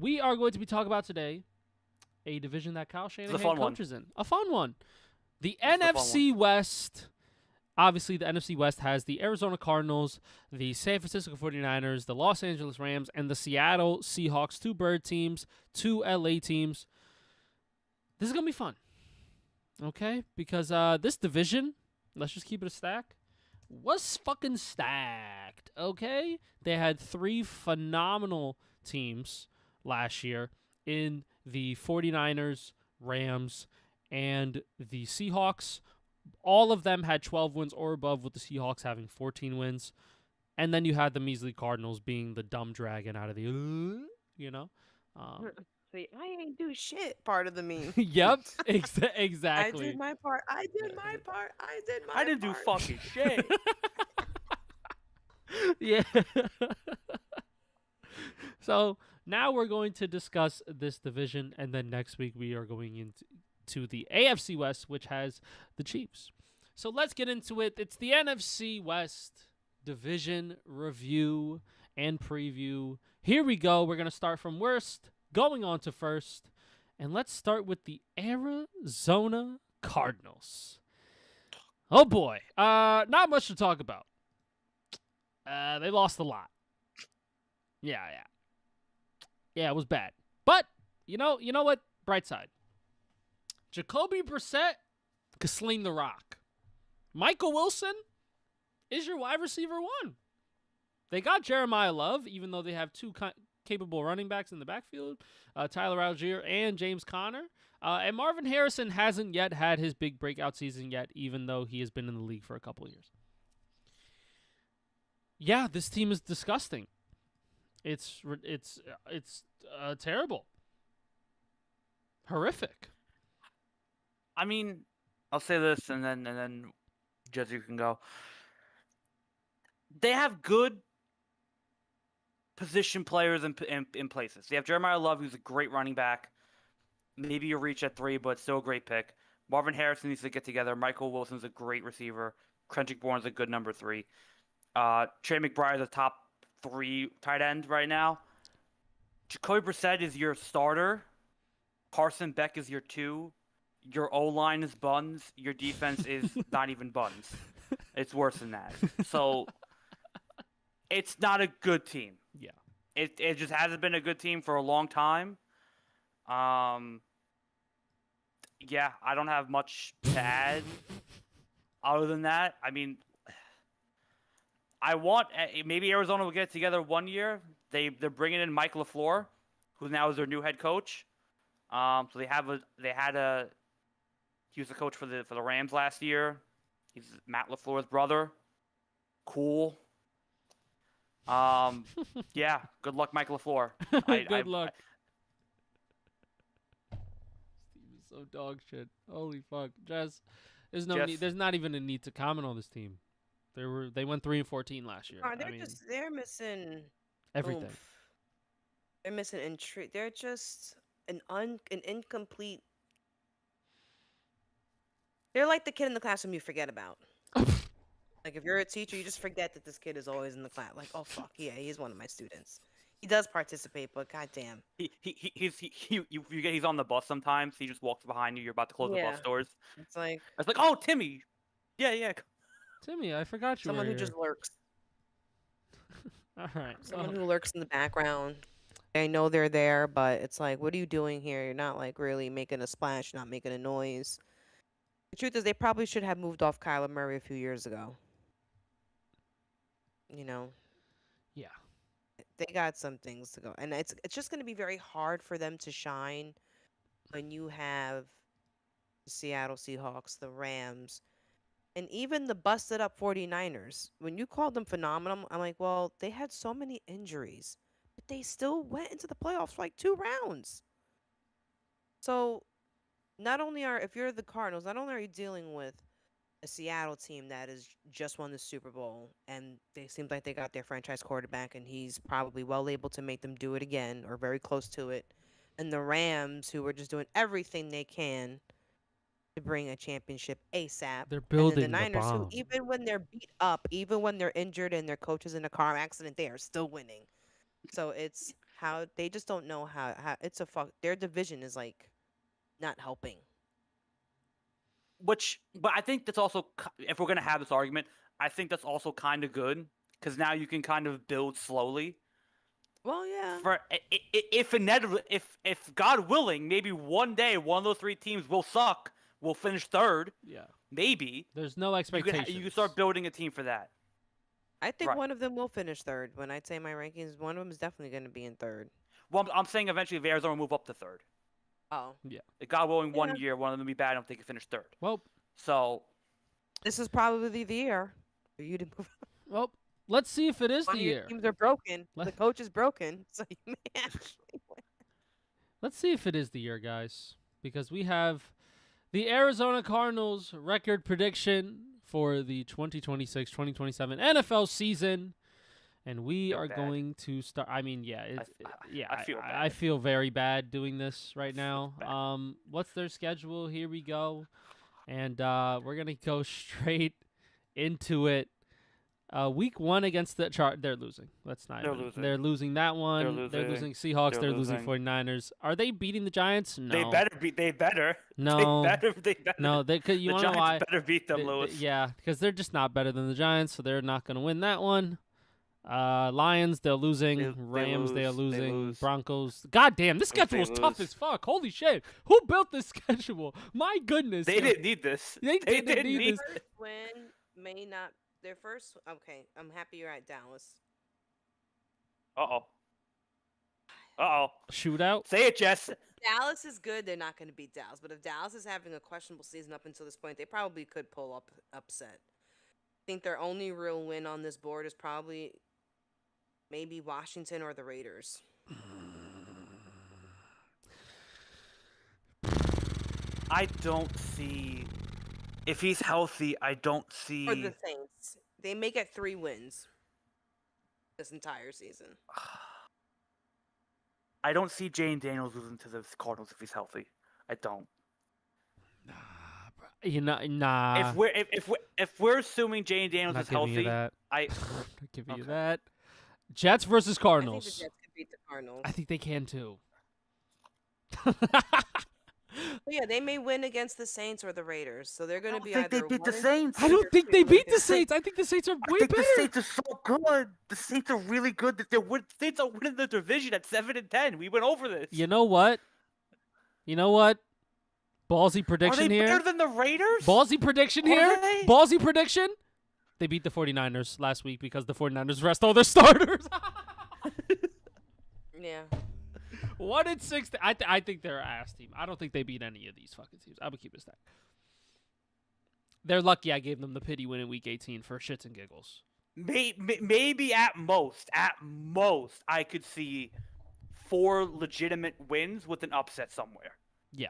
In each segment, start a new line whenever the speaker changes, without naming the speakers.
we are going to be talking about today a division that Kyle Shanahan coaches in. A fun one. The NFC West. Obviously, the NFC West has the Arizona Cardinals, the San Francisco 49ers, the Los Angeles Rams, and the Seattle Seahawks. 2 bird teams, 2 LA teams. This is going to be fun. Okay? Because this division, let's just keep it a stack, was fucking stacked. Okay? They had 3 phenomenal teams last year in the 49ers, Rams, and the Seahawks. All of them had 12 wins or above, with the Seahawks having 14 wins. And then you had the measly Cardinals being the dumb dragon out of the, you know?
See, I ain't do shit part of the meme.
Yep, exactly.
I did my part. I did my part.
I didn't do fucking shit.
Yeah. So now we're going to discuss this division, and then next week we are going into the AFC West, which has the Chiefs. So let's get into it. It's the NFC West division review and preview. Here we go. We're going to start from worst, going on to first. And let's start with the Arizona Cardinals. Oh boy. Not much to talk about. They lost a lot. Yeah. Yeah, it was bad. But, you know what? Bright side. Jacoby Brissett could sling the rock. Michael Wilson is your wide receiver 1. They got Jeremiah Love, even though they have 2 capable running backs in the backfield, Tyler Algier and James Conner. And Marvin Harrison hasn't yet had his big breakout season yet, even though he has been in the league for a couple of years. Yeah, this team is disgusting. It's terrible. Horrific.
I mean, I'll say this, and then Jesse can go. They have good position players in places. They have Jeremiah Love, who's a great running back. Maybe you reach at 3, but still a great pick. Marvin Harrison needs to get together. Michael Wilson's a great receiver. Kendrick Bourne's a good number 3. Trey McBride's a top 3 tight end right now. Jacoby Brissett is your starter. Carson Beck is your 2. Your O-line is buns. Your defense is not even buns. It's worse than that. So it's not a good team.
Yeah.
It just hasn't been a good team for a long time. Yeah, I don't have much to add other than that. I mean, I want maybe Arizona will get together one year. They're bringing in Mike LaFleur, who now is their new head coach. So he was the coach for the Rams last year. He's Matt LaFleur's brother. Cool. Yeah. Good luck, Mike LaFleur.
Good luck. This team is so dog shit. Holy fuck, Jess. There's not even a need to comment on this team. They went 3-14 last year.
They're missing
everything.
Oomph. They're missing intrigue. They're just an incomplete. They're like the kid in the classroom you forget about. Like, if you're a teacher, you just forget that this kid is always in the class. Like, oh fuck, yeah, he's one of my students. He does participate, but goddamn.
He's on the bus sometimes. He just walks behind you. You're about to close the bus doors.
It's like,
oh, Timmy. Yeah.
Timmy, I forgot you.
Someone who just lurks.
All right.
Someone who lurks in the background. I know they're there, but it's like, what are you doing here? You're not like really making a splash, not making a noise. The truth is, they probably should have moved off Kyler Murray a few years ago.
Yeah.
They got some things to go, and it's just going to be very hard for them to shine when you have the Seattle Seahawks, the Rams, and even the busted up 49ers. When you called them phenomenal, I'm like, well, they had so many injuries, but they still went into the playoffs for like 2 rounds. So if you're the Cardinals, not only are you dealing with a Seattle team that has just won the Super Bowl, and they seem like they got their franchise quarterback, and he's probably well able to make them do it again or very close to it. And the Rams, who are just doing everything they can to bring a championship ASAP.
They're building
and then the Niners,
bomb.
who even when they're beat up, even when they're injured and their coach is in a car accident, they are still winning. So it's how they just don't know how it's a fuck. Their division is like not helping.
But I think that's also, if we're gonna have this argument, I think that's also kind of good because now you can kind of build slowly.
Well, yeah.
For if inevitably, if God willing, maybe one day one of those three teams will suck, will finish third.
Yeah.
Maybe
There's no
you
expectations.
can start building a team for that.
I think
Right.
one of them will finish third. When I say my rankings, one of them is definitely going to be in third.
Well, I'm saying eventually if Arizona move up to third.
Oh,
If God willing,
Yeah.
one year one of them be bad, I don't think they can finish third.
Well,
So
this is probably the year for you to move.
well, let's see if it is
One
the
of your
year.
teams are broken.
Let-
The coach is broken, so you may actually win.
Let's see if it is the year, guys, because we have the Arizona Cardinals record prediction for the 2026-2027 NFL season, and we
Feel
are
bad.
going to start. I mean, yeah,
I feel
I
bad.
feel very bad doing this right now. What's their schedule? Here we go, and we're gonna go straight into it. Week 1 against the they're losing. Let's not.
They're
even-
losing.
They're losing that one. They're
losing.
losing Seahawks.
They're
They're losing
losing.
49ers. Are they beating the Giants? No.
They better beat. They better.
No.
They better.
No. They could. You
The
want to know
Giants
why?
better beat them, Lewis.
Yeah, because they're just not better than the Giants, so they're not going to win that one. Lions, they're losing.
They
Rams, they are
lose. They
losing.
lose.
Broncos. God damn, this
They
schedule is tough
lose.
as fuck. Holy shit. Who built this schedule? My goodness.
They didn't need this.
They didn't need this.
First win may not. Their first. Okay, I'm happy you're at Dallas.
Uh oh.
Shootout.
Say it, Jess.
Dallas is good. They're not going to beat Dallas, but if Dallas is having a questionable season up until this point, they probably could pull up upset. I think their only real win on this board is probably maybe Washington or the Raiders.
I don't see. If he's healthy, I don't see.
Or the Saints. They may get 3 wins this entire season.
I don't see Jane Daniels losing to the Cardinals if he's healthy. I don't.
Nah.
If we're assuming Jane
I'm
Daniels
not
is
giving you
healthy,
that.
I
I'm not giving you
Okay.
that. Jets versus
I think the
Cardinals.
Jets could beat the Cardinals.
I think they can too.
But yeah, they may win against the Saints or the Raiders, so they're going to
don't
be
think
either
they beat the
1 and
Saints.
I don't
or
think
2
they beat the
against-
Saints. I think the Saints are
I
way
think
better.
the Saints are so good. The Saints are really good. The Saints are winning the division at 7-10. We went over this.
You know what? Ballsy
Are
prediction
they
here.
better than the Raiders?
Ballsy prediction
Are
here.
they?
Ballsy prediction. They beat the 49ers last week because the 49ers rest all their starters.
Yeah.
1-6. I think they're an ass team. I don't think they beat any of these fucking teams. I would keep it stacked. They're lucky I gave them the pity win in week 18 for shits and giggles.
Maybe at most, I could see 4 legitimate wins with an upset somewhere.
Yeah.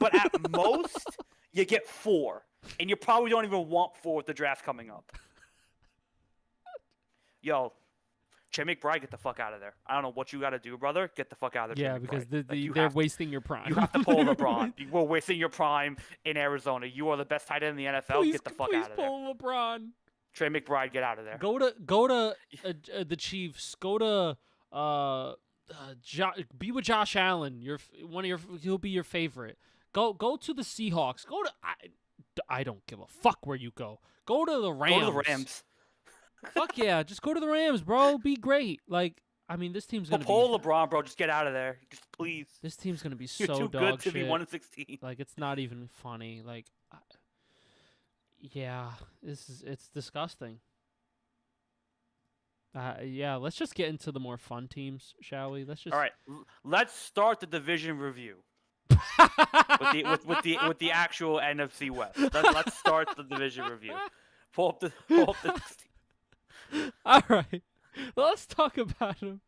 But at most, you get 4. And you probably don't even want 4 with the draft coming up. Yo, Trey McBride, get the fuck out of there. I don't know what you got to do, brother. Get the fuck out of there.
Yeah,
Trey
because
McBride. Like,
they're wasting your prime.
You have to pull LeBron. You were wasting your prime in Arizona. You are the best tight end in the NFL.
Please,
Get the fuck
please
out of there.
pull LeBron.
Trey McBride, get out of there.
Go to the Chiefs. Go to be with Josh Allen. He'll be your favorite. Go to the Seahawks. Go to I don't give a fuck where you go. Go to the Rams.
Go to the Rams.
Fuck yeah, just go to the Rams, bro. Be great. Like, I mean, this team's gonna
Pull
be
LeBron, bro. Just get out of there. Just please.
this team's gonna be
You're
so
too
dog
good to
shit.
be 1-16.
Like, it's not even funny. Like, yeah, it's disgusting. Yeah, let's just get into the more fun teams, shall we? Let's just.
All right, let's start the division review with the actual NFC West. Let's start the division review. Pull up the.
All right, let's talk about him.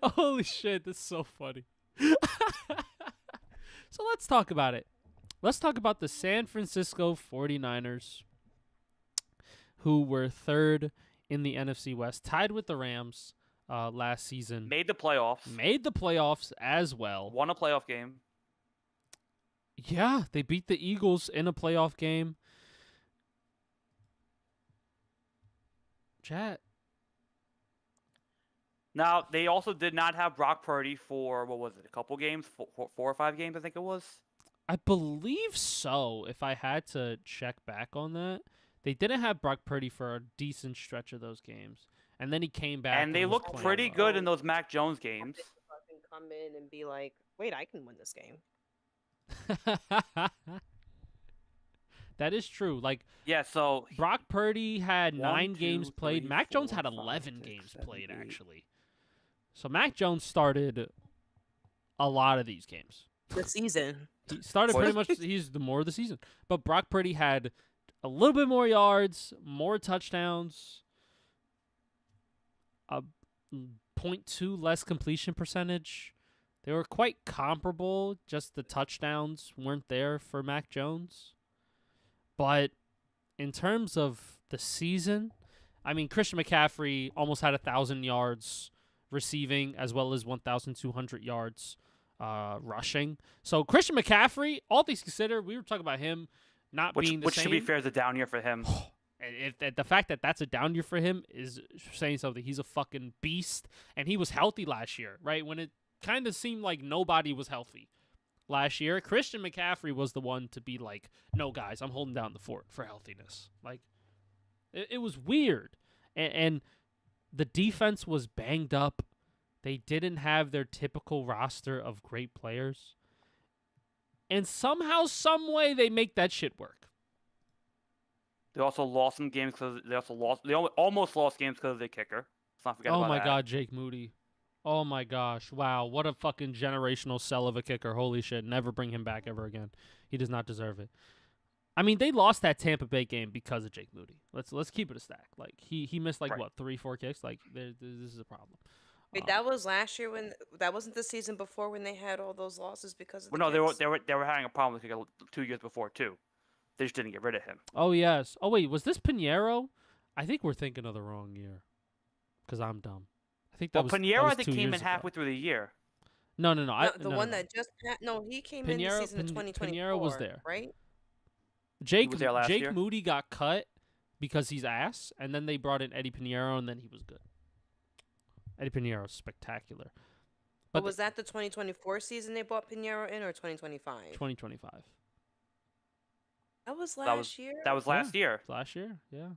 Holy shit, this is so funny. So let's talk about it. Let's talk about the San Francisco 49ers, who were 3rd in the NFC West, tied with the Rams last season.
Made the playoffs.
Made the playoffs as well.
Won a playoff game.
Yeah, they beat the Eagles in a playoff game. Chat.
Now, they also did not have Brock Purdy for, what was it, a couple games? 4 or 5 games, I think it was.
I believe so. If I had to check back on that, they didn't have Brock Purdy for a decent stretch of those games, and then he came back
And they
was
looked
playing
pretty
well.
good in those Mac Jones games.
They fucking come in and be like, wait, I can win this game.
That is true. Like,
Yeah, so
Brock Purdy had
1,
9 games
2,
played.
3,
Mac Jones
4,
had
5,
11
6,
games
7,
played,
8.
actually. So Mac Jones started a lot of these games.
The season.
He started pretty much. He's the more of the season. But Brock Purdy had a little bit more yards, more touchdowns, a 0.2 less completion percentage. They were quite comparable. Just the touchdowns weren't there for Mac Jones. But in terms of the season, I mean, Christian McCaffrey almost had 1,000 yards receiving as well as 1,200 yards rushing. So Christian McCaffrey, all things considered, we were talking about him not being the
Which,
same.
to be fair, is a down year for him.
And the fact that that's a down year for him is saying something. He's a fucking beast, and he was healthy last year, right? When it kind of seemed like nobody was healthy last year, Christian McCaffrey was the one to be like, no, guys, I'm holding down the fort for healthiness. Like, it was weird. And the defense was banged up. They didn't have their typical roster of great players. And somehow, some way, they make that shit work.
They also lost some games because they almost lost games because of their kicker. Let's not forget
Oh
about
my
that.
God, Jake Moody. Oh my gosh. Wow. What a fucking generational sell of a kicker. Holy shit. Never bring him back ever again. He does not deserve it. I mean, they lost that Tampa Bay game because of Jake Moody. Let's keep it a stack. Like he missed like
Right.
what 3-4 kicks. Like this is a problem.
Wait, that was last year when that wasn't the season before when they had all those losses because of the
Well, no,
kicks?
they were having a problem with the kicker 2 years before too. They just didn't get rid of him.
Oh yes. Oh wait, was this Pinheiro? I think we're thinking of the wrong year. Because I'm dumb. I think that
Well,
was
Pinheiro,
that was
I think,
2
came
years
in halfway
ago.
through the year.
No.
No, the one that just he came in the
Pinheiro-
season of
Pin-
2024.
Pinheiro was there.
Right?
Jake
was there last
Jake
year?
Moody got cut because he's ass, and then they brought in Eddie Pinheiro, and then he was good. Eddie Pinheiro is spectacular.
But was that the 2024 season they brought Pinheiro in, or 2025?
2025.
That was last year.
That was last year.
Last year, yeah.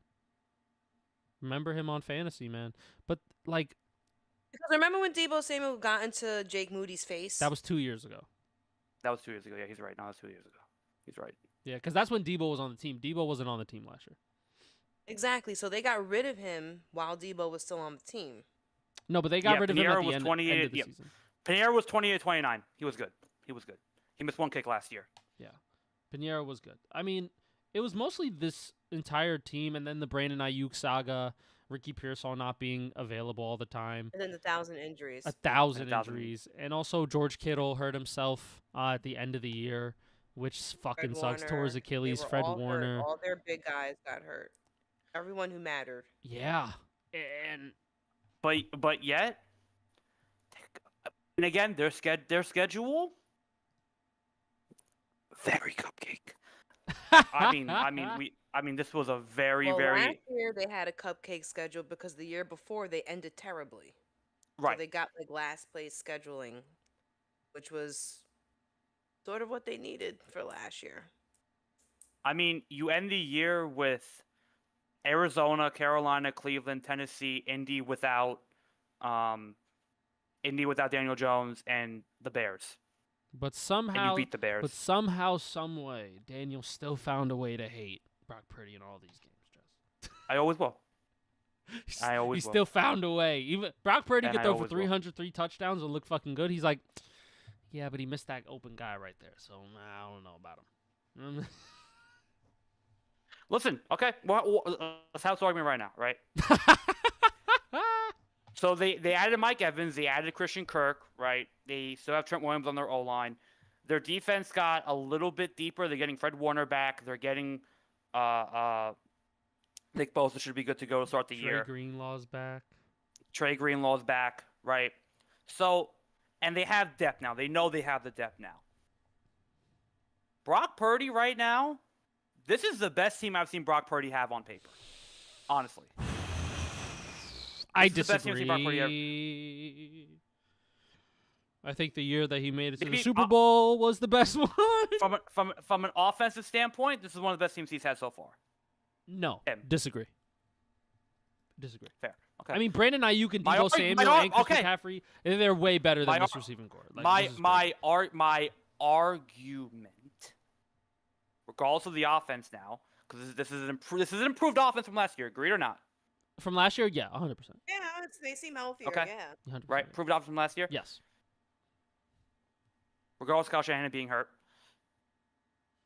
Remember him on fantasy, man. But like
Because remember when Deebo Samuel got into Jake Moody's face?
that was 2 years ago.
That was 2 years ago. Yeah, he's right. No, that's 2 years ago. He's right.
Yeah, because that's when Debo was on the team. Debo wasn't on the team last year.
Exactly. So they got rid of him while Deebo was still on the team.
No, but they got
Yeah,
rid of him
Pinheiro
at the
was
end of
28
the
yep.
season.
Pinheiro was 28-29. He was good. He was good. He missed 1 kick last year.
Yeah. Pinheiro was good. I mean, it was mostly this entire team, and then the Brandon Ayuk saga, Ricky Pearsall not being available all the time,
And then the 1,000 injuries.
1,000
1,000.
injuries, and also George Kittle hurt himself at the end of the year, which fucking
Fred
sucks. Tore his
Warner,
Achilles.
they were
Fred
all
Warner.
Hurt. All their big guys got hurt. Everyone who mattered.
Yeah. And
But yet, and again, their schedule very cupcake. I mean, this was a very
Well,
very
last year they had a cupcake schedule because the year before they ended terribly.
right.
So they got like last place scheduling, which was sort of what they needed for last year.
I mean, you end the year with Arizona, Carolina, Cleveland, Tennessee, Indy without Daniel Jones, and the Bears.
But
And
somehow,
you beat the Bears.
some way, Daniel still found a way to hate Brock Purdy in all these games. Just
I always will. I always
he
will.
still found a way. Even Brock Purdy
And
could
I
throw for
always will.
303 touchdowns and look fucking good. He's like, yeah, but he missed that open guy right there. So I don't know about him.
Listen, okay, let's have this argument right now, right? So they added Mike Evans, they added Christian Kirk, right? They still have Trent Williams on their O-line. Their defense got a little bit deeper. They're getting Fred Warner back. They're getting Nick Bosa should be good to go to start the
Trey
year.
Greenlaw's back.
Trey Greenlaw's back, right? So, and they have depth now. They know they have the depth now. Brock Purdy right now, this is the best team I've seen Brock Purdy have on paper. Honestly.
I
This is the best
disagree.
CMC Brock Purdy ever.
I think the year that he made it to the
Maybe,
Super Bowl was the best one.
From an offensive standpoint, this is one of the best teams he's had so far.
No,
Him.
disagree.
Fair. Okay.
I mean, Brandon Ayuk and
My
Deebo
arg-
Samuel
my arg-
and Chris
okay.
McCaffrey, they're way better than this receiving core. Like,
my argument, regardless of the offense now, because this is an improved offense from last year. Agreed or not?
From last year, yeah, 100%.
Yeah, they seem healthier.
Okay.
Yeah.
100%.
Right, improved offense from last year.
Yes.
Regardless of Kyle Shanahan being hurt,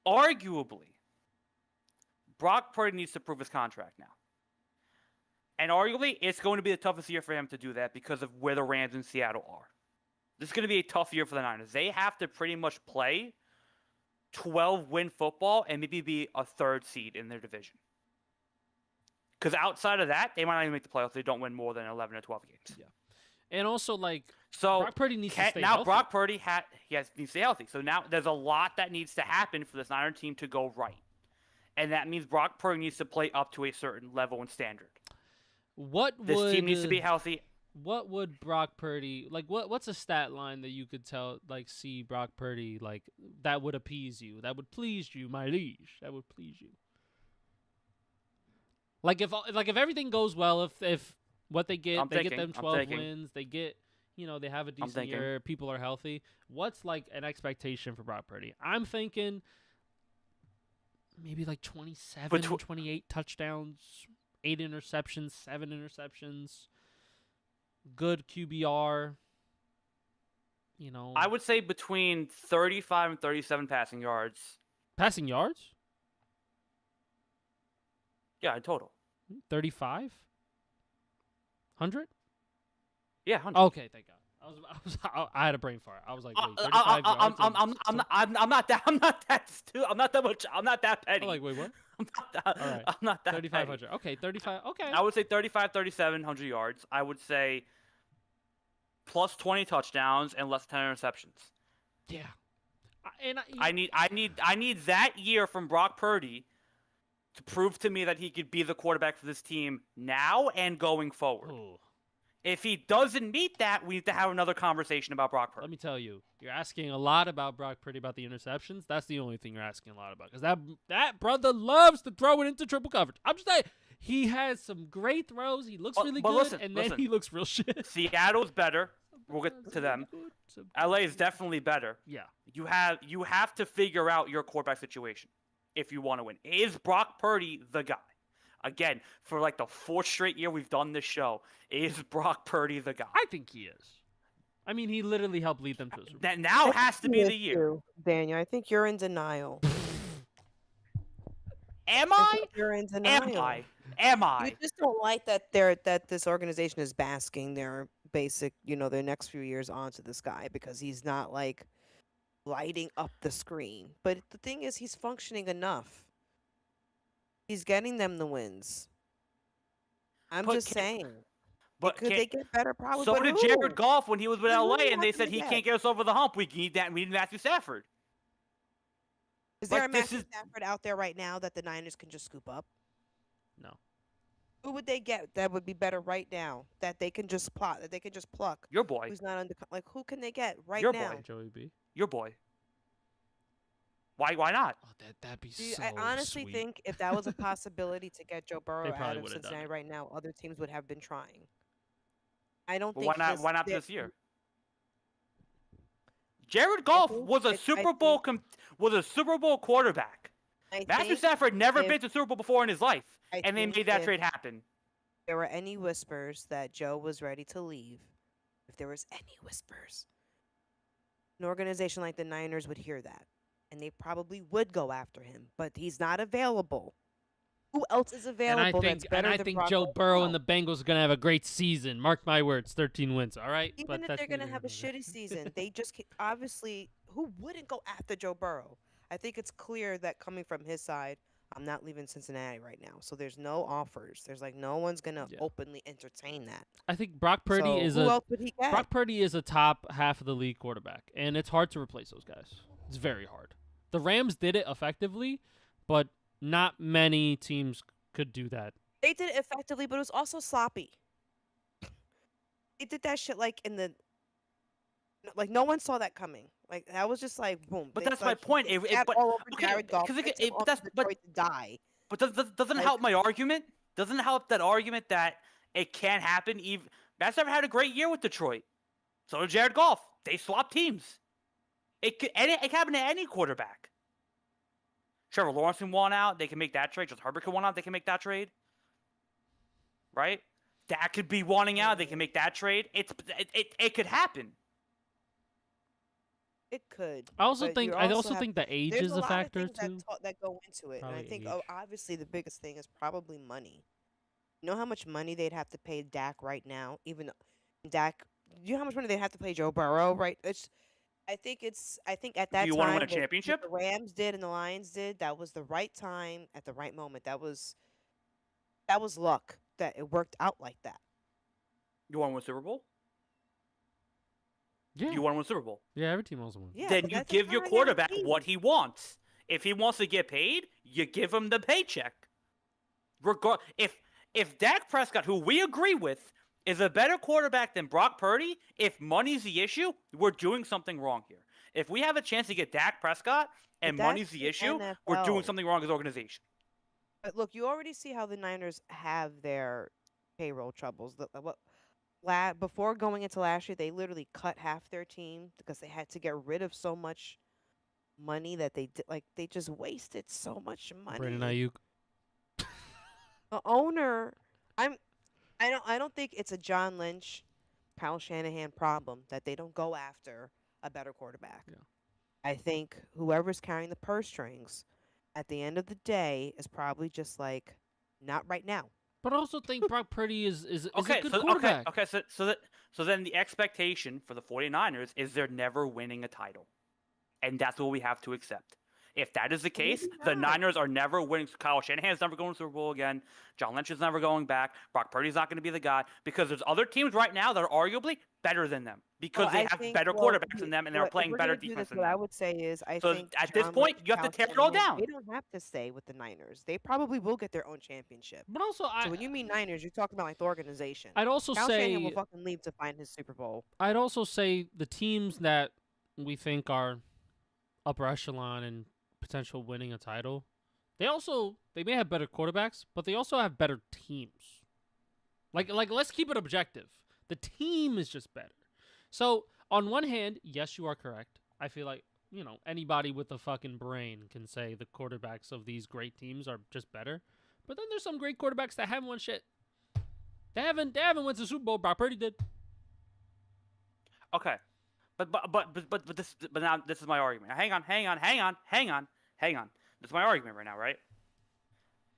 arguably, Brock Purdy needs to prove his contract now. And arguably, it's going to be the toughest year for him to do that because of where the Rams and Seattle are. This is going to be a tough year for the Niners. They have to pretty much play 12-win football and maybe be a third seed in their division. Because outside of that, they might not even make the playoffs if they don't win more than 11 or 12 games.
Yeah. And also, like,
So
Brock Purdy needs to stay
now
healthy.
Brock Purdy needs to stay healthy. So now there's a lot that needs to happen for this Niner team to go right. And that means Brock Purdy needs to play up to a certain level and standard. This team needs to be healthy.
What would Brock Purdy like? What's a stat line that you could see Brock Purdy like that would appease you, that would please you, my liege, that would please you? Like if everything goes well, if what they get, get them 12 wins, they get they have a decent year, people are healthy. What's like an expectation for Brock Purdy? I'm thinking maybe like 27, 28 touchdowns. 8 interceptions, 7 interceptions, good QBR.
I would say between 35 and 37 passing yards.
Passing yards?
Yeah, in total.
35? 100?
Yeah, 100.
Okay, thank God. I had a brain fart. I was like, wait, 35 yards.
I'm not that stupid. I'm not that petty.
I'm like, wait, what?
All right. I'm not that
3,500.
petty.
Okay, 35. Okay.
I would say 35, 3700 yards. I would say plus 20 touchdowns and less than 10 interceptions.
Yeah.
I need that year from Brock Purdy to prove to me that he could be the quarterback for this team now and going forward.
Ooh.
If he doesn't meet that, we need to have another conversation about Brock Purdy.
Let me tell you, you're asking a lot about Brock Purdy about the interceptions. That's the only thing you're asking a lot about. Because that brother loves to throw it into triple coverage. I'm just saying, he has some great throws. He looks really good, then he looks real shit.
Seattle's better. We'll get to them. LA is definitely better.
Yeah.
You have to figure out your quarterback situation if you want to win. Is Brock Purdy the guy? Again, for like the 4th straight year we've done this show, is Brock Purdy the guy?
I think he is. I mean, he literally helped lead them to a Super Bowl.
That now has to be the year.
Too, Daniel, I think you're in denial.
Am I?
You're in denial.
Am I?
You just don't like that this organization is basking their basic, their next few years onto this guy because he's not like lighting up the screen. But the thing is, he's functioning enough. He's getting them the wins. I'm just saying.
But
could they get better? Probably.
So
but
did
who?
Jared Goff when he was with
But
LA,
who
and they
have
said
they
he
got?
can't get us over the hump. We need that. We need Matthew Stafford.
Is there
Like,
a
this
Matthew
is-
Stafford out there right now that the Niners can just scoop up?
No.
Who would they get that would be better right now? That they can just plot. That they can just pluck.
Your boy.
Who's not under? Like who can they get right
Your
now?
boy.
Joey B.
Your boy. Why not?
Oh, that'd be
See,
so
I honestly
sweet.
think if that was a possibility to get Joe Burrow
probably
out of
would've done
Cincinnati
it.
right now, other teams would have been trying. I don't
Well,
think.
why not
this
this year? Jared Goff
think-
was a
I
Super Bowl was a Super Bowl quarterback.
I
Matthew
think
Stafford never
if-
been to Super Bowl before in his life,
I
and they
think
made that
if
trade happen.
there were any whispers that Joe was ready to leave, if there was any whispers, an organization like the Niners would hear that, and they probably would go after him. But he's not available. Who else is available that's better than Brock
Joe
Purdy?
Burrow
No.
and the Bengals are gonna have a great season. Mark my words, 13 wins. All right.
Even if they're going to have a shitty season, they just obviously, who wouldn't go after Joe Burrow? I think it's clear that coming from his side, I'm not leaving Cincinnati right now. So there's no offers. There's like no one's going to
Yeah.
openly entertain that.
I think Brock Purdy
So
is
who
a
else would he get?
Brock Purdy is a top half of the league quarterback, and it's hard to replace those guys. It's very hard. The Rams did it effectively, but not many teams could do that.
They did it effectively, but it was also sloppy. they did that shit like in the like no one saw that coming. Like that was just like boom.
But
They
that's my
like
point.
they sat all over
Okay,
Jared Goff,
because
sent him
but
off
that's
to Detroit to die.
but doesn't
Like
help my argument. Doesn't help that argument that it can't happen. Even Matt's never had a great year with Detroit. So did Jared Goff. They swapped teams. It can happen to any quarterback. Trevor Lawrence can want out. They can make that trade. Just Herbert can want out. They can make that trade. Right? That could be wanting out. They can make that trade. It could happen.
it could.
I also
but
think
you
I also
have
think the age
there's
is
a
a
lot of
factor
things that
too.
that go into it, and I
Probably
think
age.
obviously the biggest thing is probably money. You know how much money they'd have to pay Dak right now, even Dak. You know how much money they'd have to pay Joe Burrow, right? I think at
Do
that
you want to win
time
a
what
championship?
the Rams did and the Lions did, that was the right time at the right moment. That was luck that it worked out like that.
You want to win a Super Bowl?
Yeah,
You want to win a Super Bowl?
yeah. Every team wants to win.
Yeah,
Then
but
you
that's
give your
not a
quarterback
guarantee.
what he wants. If he wants to get paid, you give him the paycheck. If Dak Prescott, who we agree with, is a better quarterback than Brock Purdy, if money's the issue, we're doing something wrong here. If we have a chance to get Dak Prescott
But
and
that's
money's the
the
issue, we're doing
NFL.
something wrong as an organization.
But look, you already see how the Niners have their payroll troubles. Before going into last year, they literally cut half their team because they had to get rid of so much money that they did. Like they just wasted so much
Brandon
money.
Ayuk.
The owner, I'm, I don't think it's a John Lynch, Kyle Shanahan problem that they don't go after a better quarterback.
Yeah.
I think whoever's carrying the purse strings at the end of the day is probably just like, not right now.
But I also think Brock Purdy is a
Okay,
good
so
quarterback.
so then the expectation for the 49ers is they're never winning a title. And that's what we have to accept. If that is the case,
Maybe
the
not.
Niners are never winning. Kyle Shanahan's never going to the Super Bowl again. John Lynch is never going back. Brock Purdy's not going to be the guy because there's other teams right now that are arguably better than them because
Well,
they
I
have
think,
better
well,
quarterbacks than them and they're
if
playing
we're
better
gonna do
defense
this,
than
what I
them.
would say is, I
So
think
at this
John
point,
Lynch,
you have to
Kyle
tear it all
Shanahan,
down.
they don't have to stay with the Niners. They probably will get their own championship.
But also,
So when you mean Niners, you're talking about like the organization.
I'd also
Kyle Shanahan will
say
fucking leave to find his Super Bowl.
the teams that we think are upper echelon and potential winning a title, they may have better quarterbacks, but they also have better teams. Like let's keep it objective. The team is just better. So on one hand, yes, you are correct. I feel like anybody with a fucking brain can say the quarterbacks of these great teams are just better. But then there's some great quarterbacks that haven't won shit. They haven't won the Super Bowl. Brock Purdy did.
Okay. But now this is my argument. Hang on. This is my argument right now, right?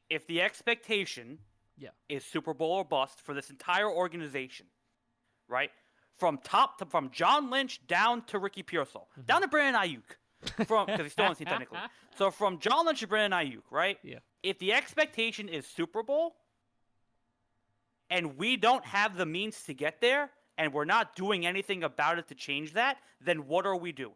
If the expectation is Super Bowl or bust for this entire organization, right? From John Lynch down to Ricky Pearsall, down to Brandon Ayuk, because he's still on the team technically. So from John Lynch to Brandon Ayuk, right?
Yeah.
If the expectation is Super Bowl, and we don't have the means to get there, and we're not doing anything about it to change that, then what are we doing?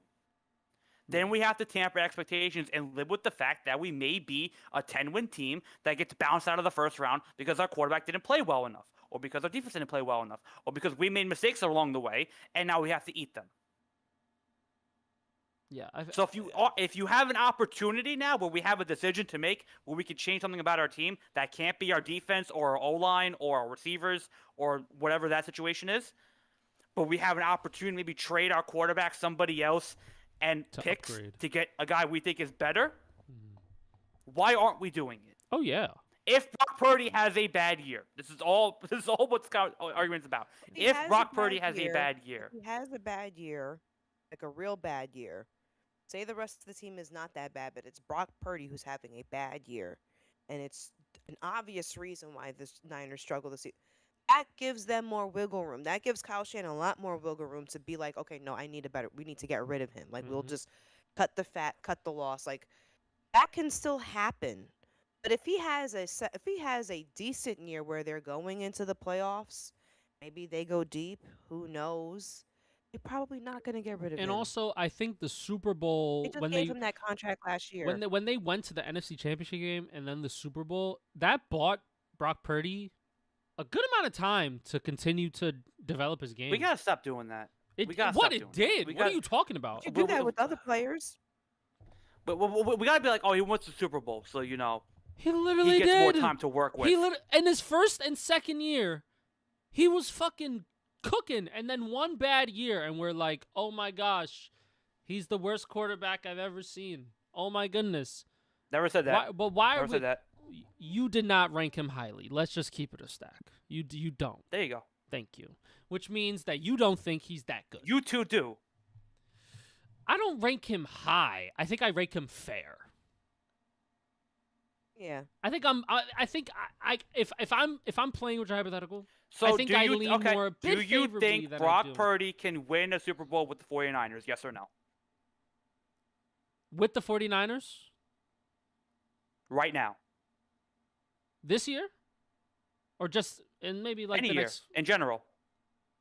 Then we have to tamper expectations and live with the fact that we may be a 10-win team that gets bounced out of the first round because our quarterback didn't play well enough, or because our defense didn't play well enough, or because we made mistakes along the way, and now we have to eat them.
Yeah.
So if you have an opportunity now where we have a decision to make where we can change something about our team that can't be our defense or our O-line or our receivers or whatever that situation is, but we have an opportunity to maybe trade our quarterback somebody else and picks
upgrade.
to get a guy we think is better, why aren't we doing it?
Oh yeah.
If Brock Purdy has a bad year, this is all what Scout argument's about. If Brock Purdy has a bad year,
if he has a bad year, like a real bad year, say the rest of the team is not that bad, but it's Brock Purdy who's having a bad year, and it's an obvious reason why the Niners struggle this season. That gives them more wiggle room. That gives Kyle Shanahan a lot more wiggle room to be like, okay, no, we need to get rid of him. Like we'll just cut the fat, cut the loss. Like that can still happen. But if he has a decent year where they're going into the playoffs, maybe they go deep. Who knows? They're probably not going to get rid of him.
And also, I think the Super Bowl
They just gave him that contract last year.
when they went to the NFC Championship game and then the Super Bowl, that bought Brock Purdy a good amount of time to continue to develop his game.
We gotta stop doing that.
It,
we gotta
what
stop
it
doing that.
did?
We
What
gotta-
are you talking about?
You do that with other players.
But we gotta be like, oh, he wants the Super Bowl, so you know
He literally
he gets
did.
more time to work with.
In his first and second year, he was fucking cooking, and then one bad year, and we're like, oh my gosh, he's the worst quarterback I've ever seen. Oh my goodness.
Never said that.
Why
Never
are we?
said that.
You did not rank him highly. Let's just keep it a stack. You don't.
There you go.
Thank you. Which means that you don't think he's that good.
You two do.
I don't rank him high. I think I rank him fair.
Yeah.
I think if I'm playing with your hypothetical,
So
I think
do
I
you,
lean
okay,
more a bit
do you
favorably
think
than I
Brock
do.
Purdy can win a Super Bowl with the 49ers? Yes or no?
With the 49ers
Right now.
this year? Or just in maybe like
Any
the
year.
next...
In general.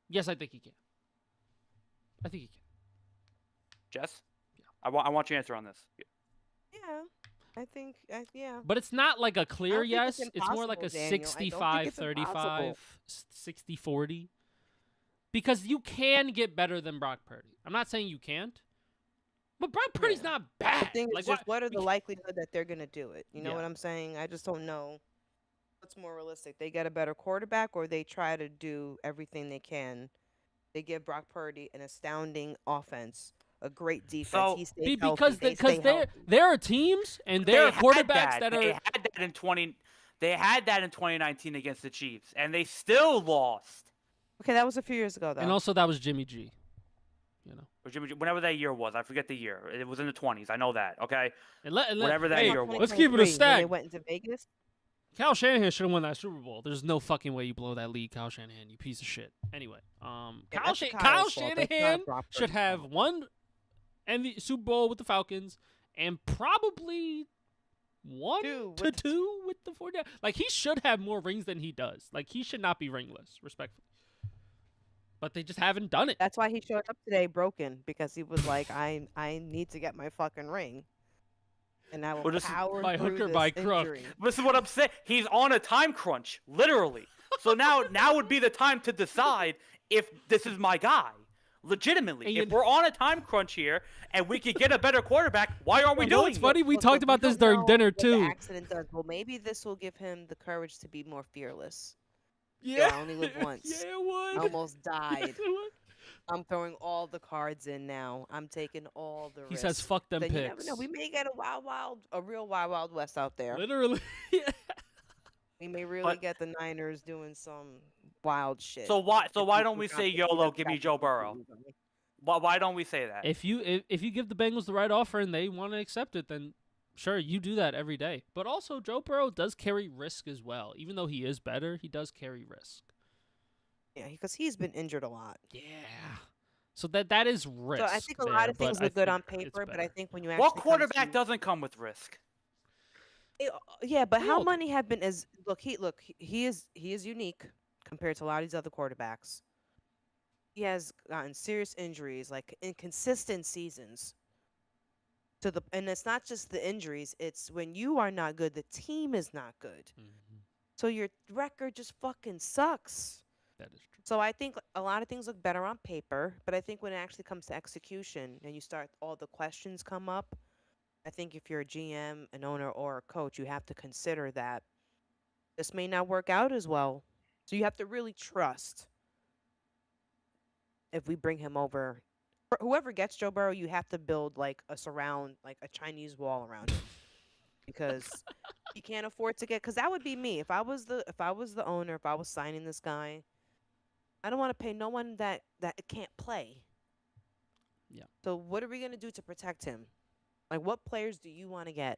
Yes, I think he can. I think he can.
Jess? I want your answer on this.
Yeah. I think. Yeah.
But it's not like a clear
think it's
yes. It's more like a
impossible, Daniel. I don't think it's
65-35, 60-40. Because you can get better than Brock Purdy. I'm not saying you can't. But Brock Purdy's
Yeah.
not
The
bad.
thing
Like,
is just what are
we
the likelihood that they're gonna do it? You know
Yeah.
what I'm saying? I just don't know what's more realistic. They get a better quarterback, or they try to do everything they can. They give Brock Purdy an astounding offense, a great defense.
So-
He stays healthy.
because
They stay healthy.
there are teams and there are
They had
quarterbacks that
They
are
had that in 2019 against the Chiefs, and they still lost.
Okay, that was a few years ago, though.
and also that was Jimmy G. You know.
Or whenever that year was, I forget the year. It was in the 20s. I know that. Okay.
And
Whatever that
hey,
year was.
let's keep it a
2023, when
stack.
They went into Vegas.
Kyle Shanahan should have won that Super Bowl. There's no fucking way you blow that lead, Kyle Shanahan, you piece of shit. Anyway,
Yeah,
Kyle
that's
Kyle
Kyle's fault. That's not
Shanahan
Brock
should
Purdy's
have
fault.
won Super Bowl with the Falcons and probably one
Two
to
with the-
two with the 49ers. Like, he should have more rings than he does. Like, he should not be ringless, respectfully. But they just haven't done it.
That's why he showed up today broken, because he was like, I need to get my fucking ring, and I will
Well, this is
power
by
through
hook or
this
by crook.
injury.
This is what I'm saying. He's on a time crunch, literally. So now would be the time to decide if this is my guy. Legitimately,
And
if we're on a time crunch here and we could get a better quarterback, why aren't we
You know
doing
what's
it?
funny? We
Look,
talked
look,
about this
don't
during
know
dinner,
what
too.
The accident does. Well, maybe this will give him the courage to be more fearless.
Yeah.
I only live once.
Yeah, it
I
would.
almost died.
Yes, it would.
I'm throwing all the cards in now. I'm taking all the
He
risks.
says, fuck them
Then you never
picks.
know. We may get a real wild west out there.
Literally. Yeah.
We may really
But-
get the Niners doing some wild shit.
So why
If
don't
people
we
drop
say
the
YOLO,
defense
give me
back
Joe
to
Burrow?
the
Why don't we say that?
If you give the Bengals the right offer and they want to accept it, then sure, you do that every day. But also, Joe Burrow does carry risk as well. Even though he is better, he does carry risk.
Yeah, because he's been injured a lot.
Yeah. So that is risk.
So I think a
there,
lot of
but
things
I
look good
think
on
it's
paper, but I
better.
think when you actually
What
come
quarterback
to-
doesn't come with risk?
Yeah, but
They
how
all do.
many have been as he is unique compared to a lot of these other quarterbacks. He has gotten serious injuries, like inconsistent seasons. And it's not just the injuries, it's when you are not good, the team is not good.
Mhm.
So your record just fucking sucks.
That is true.
So I think a lot of things look better on paper, but I think when it actually comes to execution and you start all the questions come up, I think if you're a GM, an owner, or a coach, you have to consider that this may not work out as well. So you have to really trust if we bring him over. For whoever gets Joe Burrow, you have to build like a Chinese wall around him. Because you can't afford to get, because that would be me. If I was the owner, if I was signing this guy, I don't want to pay no one that can't play.
Yeah.
So what are we gonna do to protect him? Like, what players do you want to get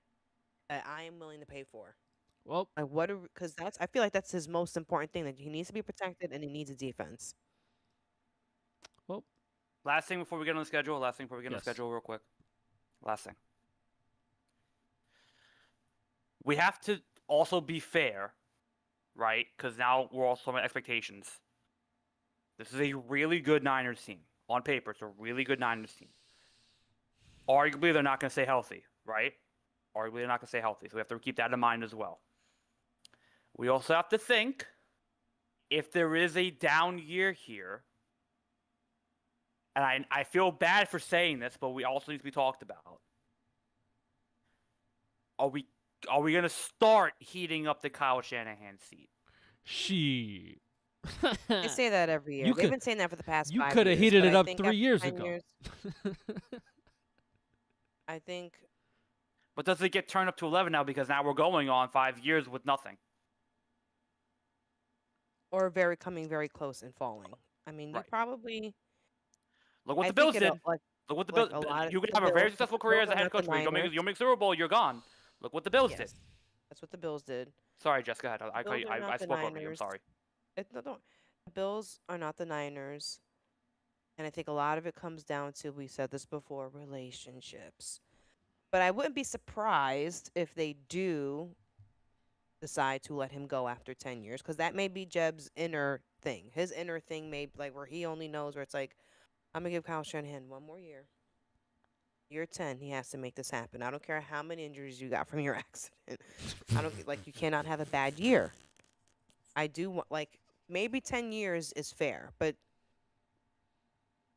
that I am willing to pay for?
Well,
Like, because I feel like that's his most important thing. That he needs to be protected and he needs a defense.
Last thing before we get on the schedule.
Yes.
Real quick. Last thing. We have to also be fair, right? Because now we're also talking about expectations. This is a really good Niners team. On paper, it's a really good Niners team. Arguably, they're not going to stay healthy, right? Arguably, they're not going to stay healthy. So we have to keep that in mind as well. We also have to think if there is a down year here, and I feel bad for saying this, but we also need to be talked about. Are we gonna start heating up the Kyle Shanahan seat?
She.
They say that every year.
You
They've been saying that for the past
You
5
could have
years.
heated
But
it
I
up
think
3
after
years
10
ago.
years, I think,
But does it get turned up to 11 now because now we're going on 5 years with nothing?
or coming very close and falling. I mean, you
Right.
probably.
Look what
I
the
think
Bills did. Look what the
like
Bills.
a lot of
You can
the
have a very
Bills.
successful
The
career
Bills
as a
are
head
not the
coach, but
Niners.
you'll make Super Bowl, you're gone. Look what the Bills did.
Yes, that's what the Bills did.
Sorry, Jessica.
The Bills are
I
not the
spoke over you. I'm
Niners.
sorry.
No, don't. The Bills are not the Niners, and I think a lot of it comes down to, we said this before, relationships. But I wouldn't be surprised if they do decide to let him go after 10 years, because that may be Jeb's inner thing. His inner thing may be like where he only knows, where it's like, I'm gonna give Kyle Shanahan 1 more year. Year 10, he has to make this happen. I don't care how many injuries you got from your accident. I don't like, you cannot have a bad year. I do want, like, maybe 10 years is fair, but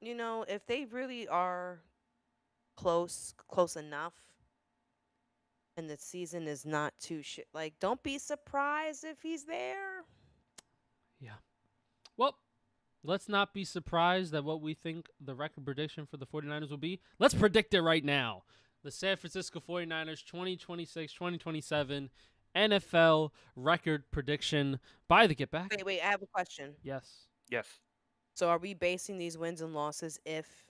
if they really are close enough, and the season is not too shit, like, don't be surprised if he's there.
Yeah. Well, let's not be surprised at what we think the record prediction for the 49ers will be. Let's predict it right now. The San Francisco 49ers 2026-2027 NFL record prediction by the Get Back.
Wait, I have a question.
Yes.
Yes.
So are we basing these wins and losses if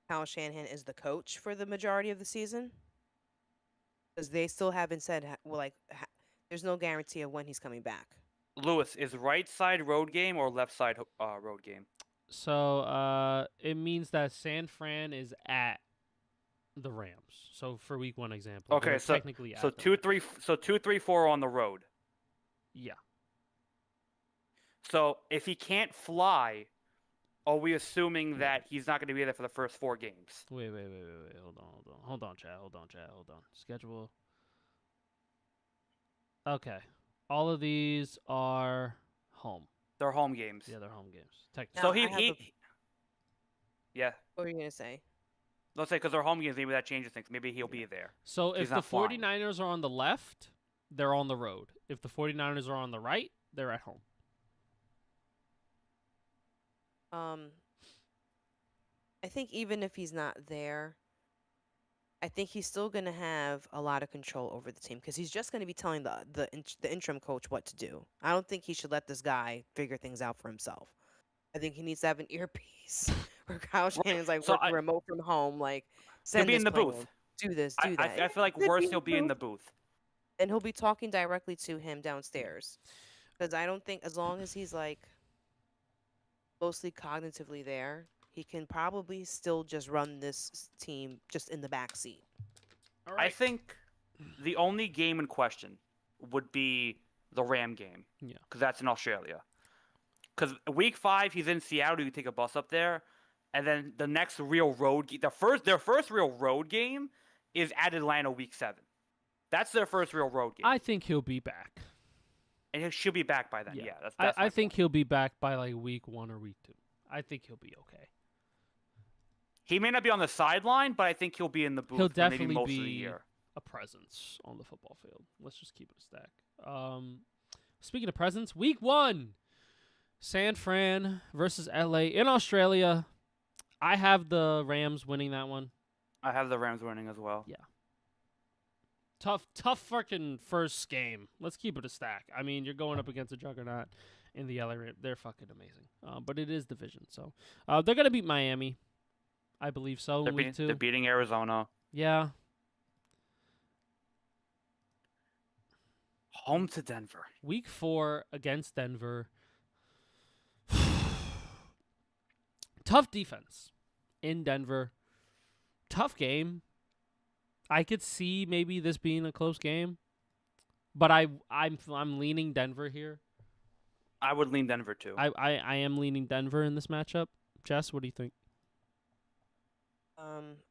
Kyle Shanahan is the coach for the majority of the season? Because they still haven't said, there's no guarantee of when he's coming back.
Lewis, is right side road game or left side road game?
So it means that San Fran is at the Rams. So for week 1 example.
Okay,
they're
so
technically at
so
the
2
Rams.
3 so 2 3 4 on the road.
Yeah.
So if he can't fly, are we assuming that he's not going to be there for the first 4 games?
Wait. Hold on, chat. Schedule. Okay. All of these are home.
They're home games.
Yeah, they're home games. Technically.
So
Now,
yeah.
what were you gonna say?
Let's say because they're home games, maybe that changes things. Maybe he'll be there.
So
He's
if the
not flying.
49ers are on the left, they're on the road. If the 49ers are on the right, they're at home.
I think even if he's not there, I think he's still gonna have a lot of control over the team, because he's just gonna be telling the interim coach what to do. I don't think he should let this guy figure things out for himself. I think he needs to have an earpiece where Kyle Shanahan's like
So
working remote from home, like,
He'll
send
be
this
in the
plan,
booth.
do this, do that.
I feel like
He could
worse
be in
he'll be in the booth.
and he'll be talking directly to him downstairs, because I don't think, as long as he's like mostly cognitively there, he can probably still just run this team just in the back seat.
All
I think the only game in question would be the Ram game.
Yeah.
Because that's in Australia. Because week 5, he's in Seattle. You can take a bus up there. And then the next real road game, their first real road game is at Atlanta week 7. That's their first real road game.
I think he'll be back.
And he should be back by then.
Yeah.
Yeah, that's
I
my
think
point.
he'll be back by like week 1 or week 2. I think he'll be okay.
He may not be on the sideline, but I think he'll be in the booth
He'll
for
definitely
maybe most of the
be
year.
a presence on the football field. Let's just keep it a stack. Speaking of presence, week 1, San Fran versus LA in Australia. I have the Rams winning that one.
I have the Rams winning as well.
Yeah. Tough fucking first game. Let's keep it a stack. I mean, you're going up against a juggernaut in the LA Rams. They're fucking amazing. But it is division, so they're gonna beat Miami. I believe so in week 2.
They're beating Arizona.
Yeah.
Home to Denver.
Week 4 against Denver. Tough defense in Denver. Tough game. I could see maybe this being a close game, but I'm leaning Denver here.
I would lean Denver too.
I am leaning Denver in this matchup. Jess, what do you think?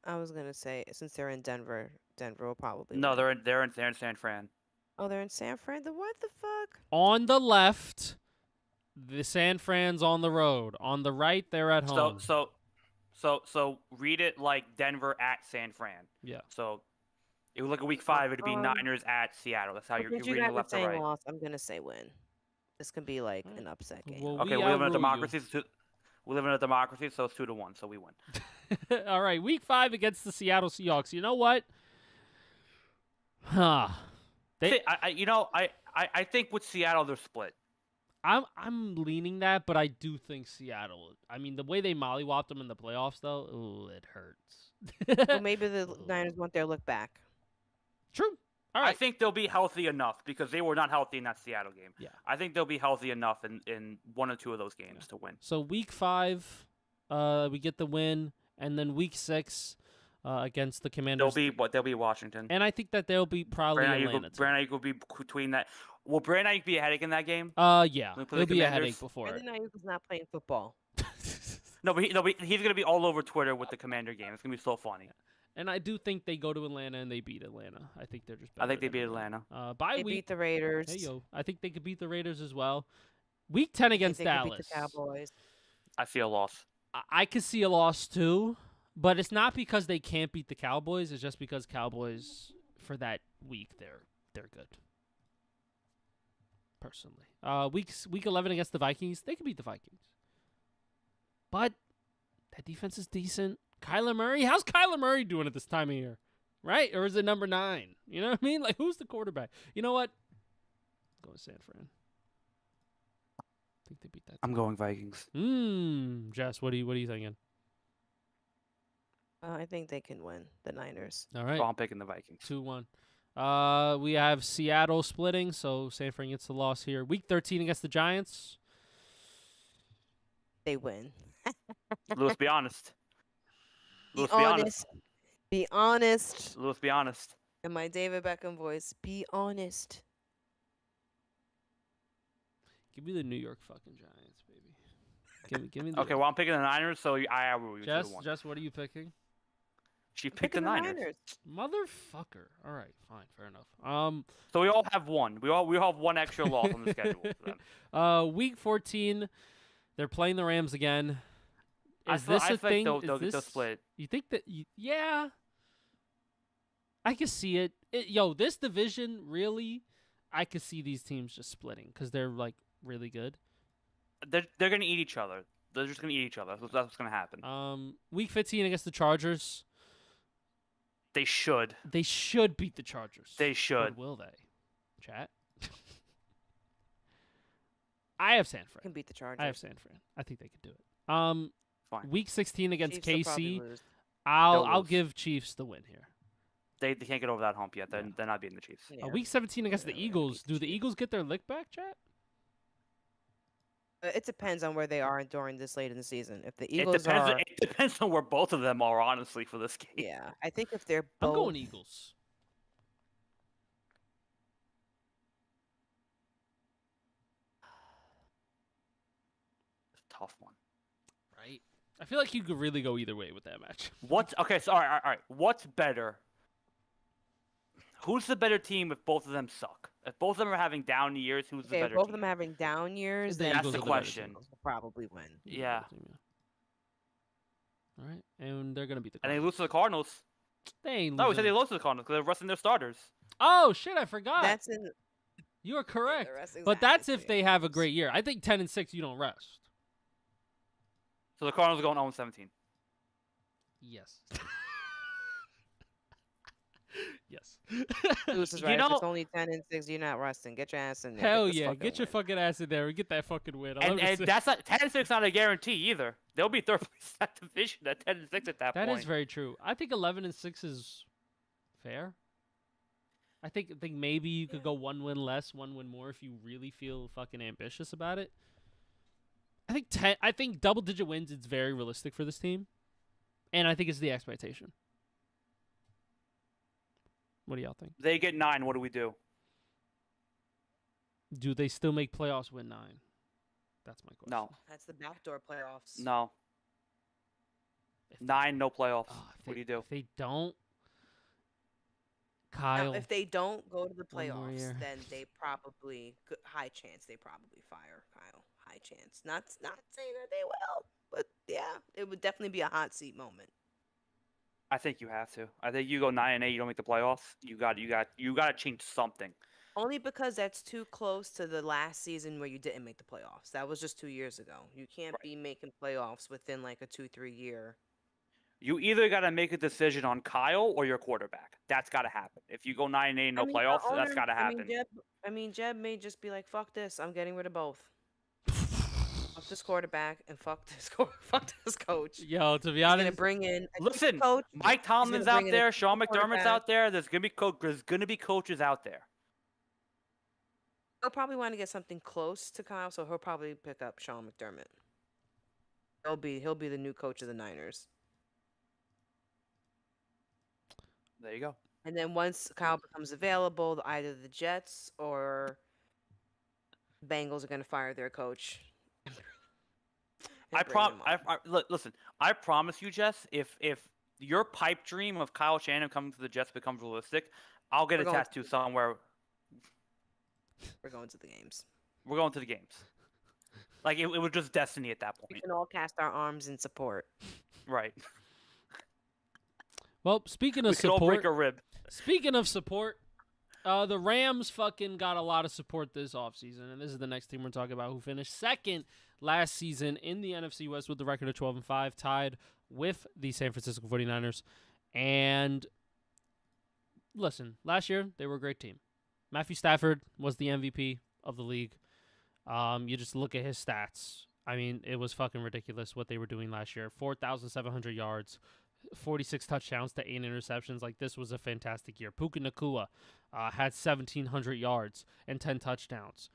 I was gonna say, since they're in Denver, Denver will probably
No,
win.
they're in San Fran.
Oh, they're in San Fran. Then what the fuck?
On the left, The San Fran's on the road. On the right, they're at home.
So read it like Denver at San Fran.
Yeah.
So it would look at week 5. It'd be Niners at Seattle. That's how you're
Since you
reading
guys
it
are
left to
saying
right.
loss, I'm gonna say win. This can be like an upset game.
Well,
Okay,
we
we live in a
outrule you.
democracy. We live in a democracy, so it's 2-1, so we win.
All right, week 5 against the Seattle Seahawks. You know what? Huh.
I think with Seattle they're split.
I'm leaning that, but I do think Seattle. I mean, the way they mollywopped them in the playoffs, though, ooh, it hurts.
Well, maybe the Niners want their look back.
True. All right.
I think they'll be healthy enough because they were not healthy in that Seattle game.
Yeah.
I think they'll be healthy enough in 1 or 2 of those games to win.
So week 5, we get the win, and then week 6 against the Commanders.
They'll be Washington.
And I think that they'll be probably Atlanta.
Brandon Ayuk will be between that. Will Brandon Ayuk be a headache in that game?
Yeah.
Will he play
It'll
the
be a
Commanders?
headache before it.
Brandon Ayuk is not playing football.
No, but he's gonna be all over Twitter with the Commander game. It's gonna be so funny.
And I do think they go to Atlanta and they beat Atlanta. I think they're just.
I think they
better
beat
than
Atlanta.
Bye
They
week.
beat the Raiders.
Hey yo, I think they could beat the Raiders as well. Week 10
I
against
think they could
Dallas.
beat the Cowboys.
I see a loss.
I could see a loss too, but it's not because they can't beat the Cowboys. It's just because Cowboys for that week they're good. Personally, week 11 against the Vikings, they could beat the Vikings, but that defense is decent. Kyler Murray, how's Kyler Murray doing at this time of year? Right? Or is it number 9? You know what I mean? Like, who's the quarterback? You know what? Go with San Fran. I think they beat that.
I'm going Vikings.
Jess, what are you thinking?
I think they can win the Niners.
All right.
So I'm picking the Vikings.
2-1. We have Seattle splitting, so San Fran gets the loss here. Week 13 against the Giants.
They win.
Lewis, be honest.
Be
Lewis, be honest.
honest. Be honest.
Lewis, be honest.
In my David Beckham voice, be honest.
Give me the New York fucking Giants, baby. Give me the
Okay, well I'm picking the Niners, so I will you
Jess,
2-1.
Jess, what are you picking?
She picked the Niners.
Motherfucker. All right, fine, fair enough.
So we all have one. We all have one extra loss on the schedule. For them.
Week 14, they're playing the Rams again. Is
I
this
feel
a thing?
like they'll
Is this
split.
You think that? Yeah, I can see it. This division really, I could see these teams just splitting because they're like really good.
They're gonna eat each other. They're just gonna eat each other. That's what's gonna happen.
Week 15 against the Chargers.
They should.
They should beat the Chargers.
They should.
But will they? Chat. I have San Fran.
Can beat the Chargers.
I have San Fran. I think they could do it.
Fine.
Week 16 against
Chiefs will probably
KC.
lose.
I'll
lose.
give Chiefs the win here.
They can't get over that hump yet. They're not beating the Chiefs.
Yeah.
Week 17 against
Yeah,
the
we're gonna
Eagles.
beat the
Do the
Chiefs.
Eagles get their lick back, chat?
It depends on where they are during this late in the season. If the
It
Eagles
depends.
are,
It depends on where both of them are, honestly, for this game.
yeah, I think if they're
I'm
both,
going Eagles.
It's a tough one.
Right? I feel like you could really go either way with that match.
Okay? So all right. What's better? Who's the better team if both of them suck? If both of them are having down years, who's the
okay,
better
if both
team?
of them having down years,
The
then
That's
Eagles
the
are the better
question.
team.
Eagles will probably win.
Yeah.
All right, and they're gonna beat the
And they
Cardinals.
lose to the Cardinals.
They ain't
No, we said
losing.
they lost to the Cardinals because they're resting their starters.
Oh shit! I forgot.
That's in.
You are correct.
rest
But that's
exactly.
if they have a great year. I think 10-6, you don't rest.
So the Cardinals are going 0-17.
Yes. yes.
Lewis is
You
right. If
know-
it's only 10-6, you're not resting. Get your ass in there.
Hell
Get this
yeah!
fucking
Get your
win.
fucking ass in there and get that fucking win.
And that's not 10-6 not a guarantee either. They'll be third place in that division at 10-6 at that
That
point.
is very true. I think 11-6 is fair. I think maybe you could go 1 win less, 1 win more if you really feel fucking ambitious about it. I think double digit wins is very realistic for this team, and I think it's the expectation. What do y'all think?
They get 9. What do we do?
Do they still make playoffs? Win 9? That's my question.
No.
That's the backdoor playoffs.
No.
If
9, no playoffs.
if
What do you do?
If they don't,
Now,
Kyle.
if they don't go to the
One more
playoffs,
year.
then they probably high chance they probably fire Kyle. high chance. Not saying that they will, but yeah, it would definitely be a hot seat moment.
I think you have to. I think you go 9-8, you don't make the playoffs. You got to change something.
Only because that's too close to the last season where you didn't make the playoffs. That was just 2 years ago. You can't
Right.
be making playoffs within like a 2-3 year.
You either got to make a decision on Kyle or your quarterback. That's got to happen. If you go 9-8,
I
no
mean, our
playoffs, that's
owner.
got to happen.
Jeb may just be like, "Fuck this! I'm getting rid of both. Fuck this quarterback and fuck this coach."
Yo, to be
He's gonna
honest,
bring in a
Listen,
coach.
Mike
He's gonna
Tomlin's
bring
out
in a
there, Sean
decent
McDermott's
quarterback.
out there. There's gonna be coaches out there.
He'll probably want to get something close to Kyle, so he'll probably pick up Sean McDermott. He'll be the new coach of the Niners.
There you go.
And then once Kyle becomes available, either the Jets or the Bengals are going to fire their coach.
Listen. I promise you, Jess. If your pipe dream of Kyle Shanahan coming to the Jets becomes realistic, I'll get
We're
a
going
tattoo somewhere.
We're going to the games.
We're going to the games. Like it was just destiny at that
We
point.
can all cast our arms in support.
Right.
well, speaking of
We could all break
support,
a rib.
speaking of support, the Rams fucking got a lot of support this offseason, and this is the next team we're talking about who finished second last season in the NFC West with the record of 12-5, tied with the San Francisco 49ers. And listen, last year they were a great team. Matthew Stafford was the MVP of the league. You just look at his stats. I mean, it was fucking ridiculous what they were doing last year. 4,700 yards, 46 touchdowns to 8 interceptions. Like, this was a fantastic year. Puka Nacua had 1,700 yards and 10 touchdowns.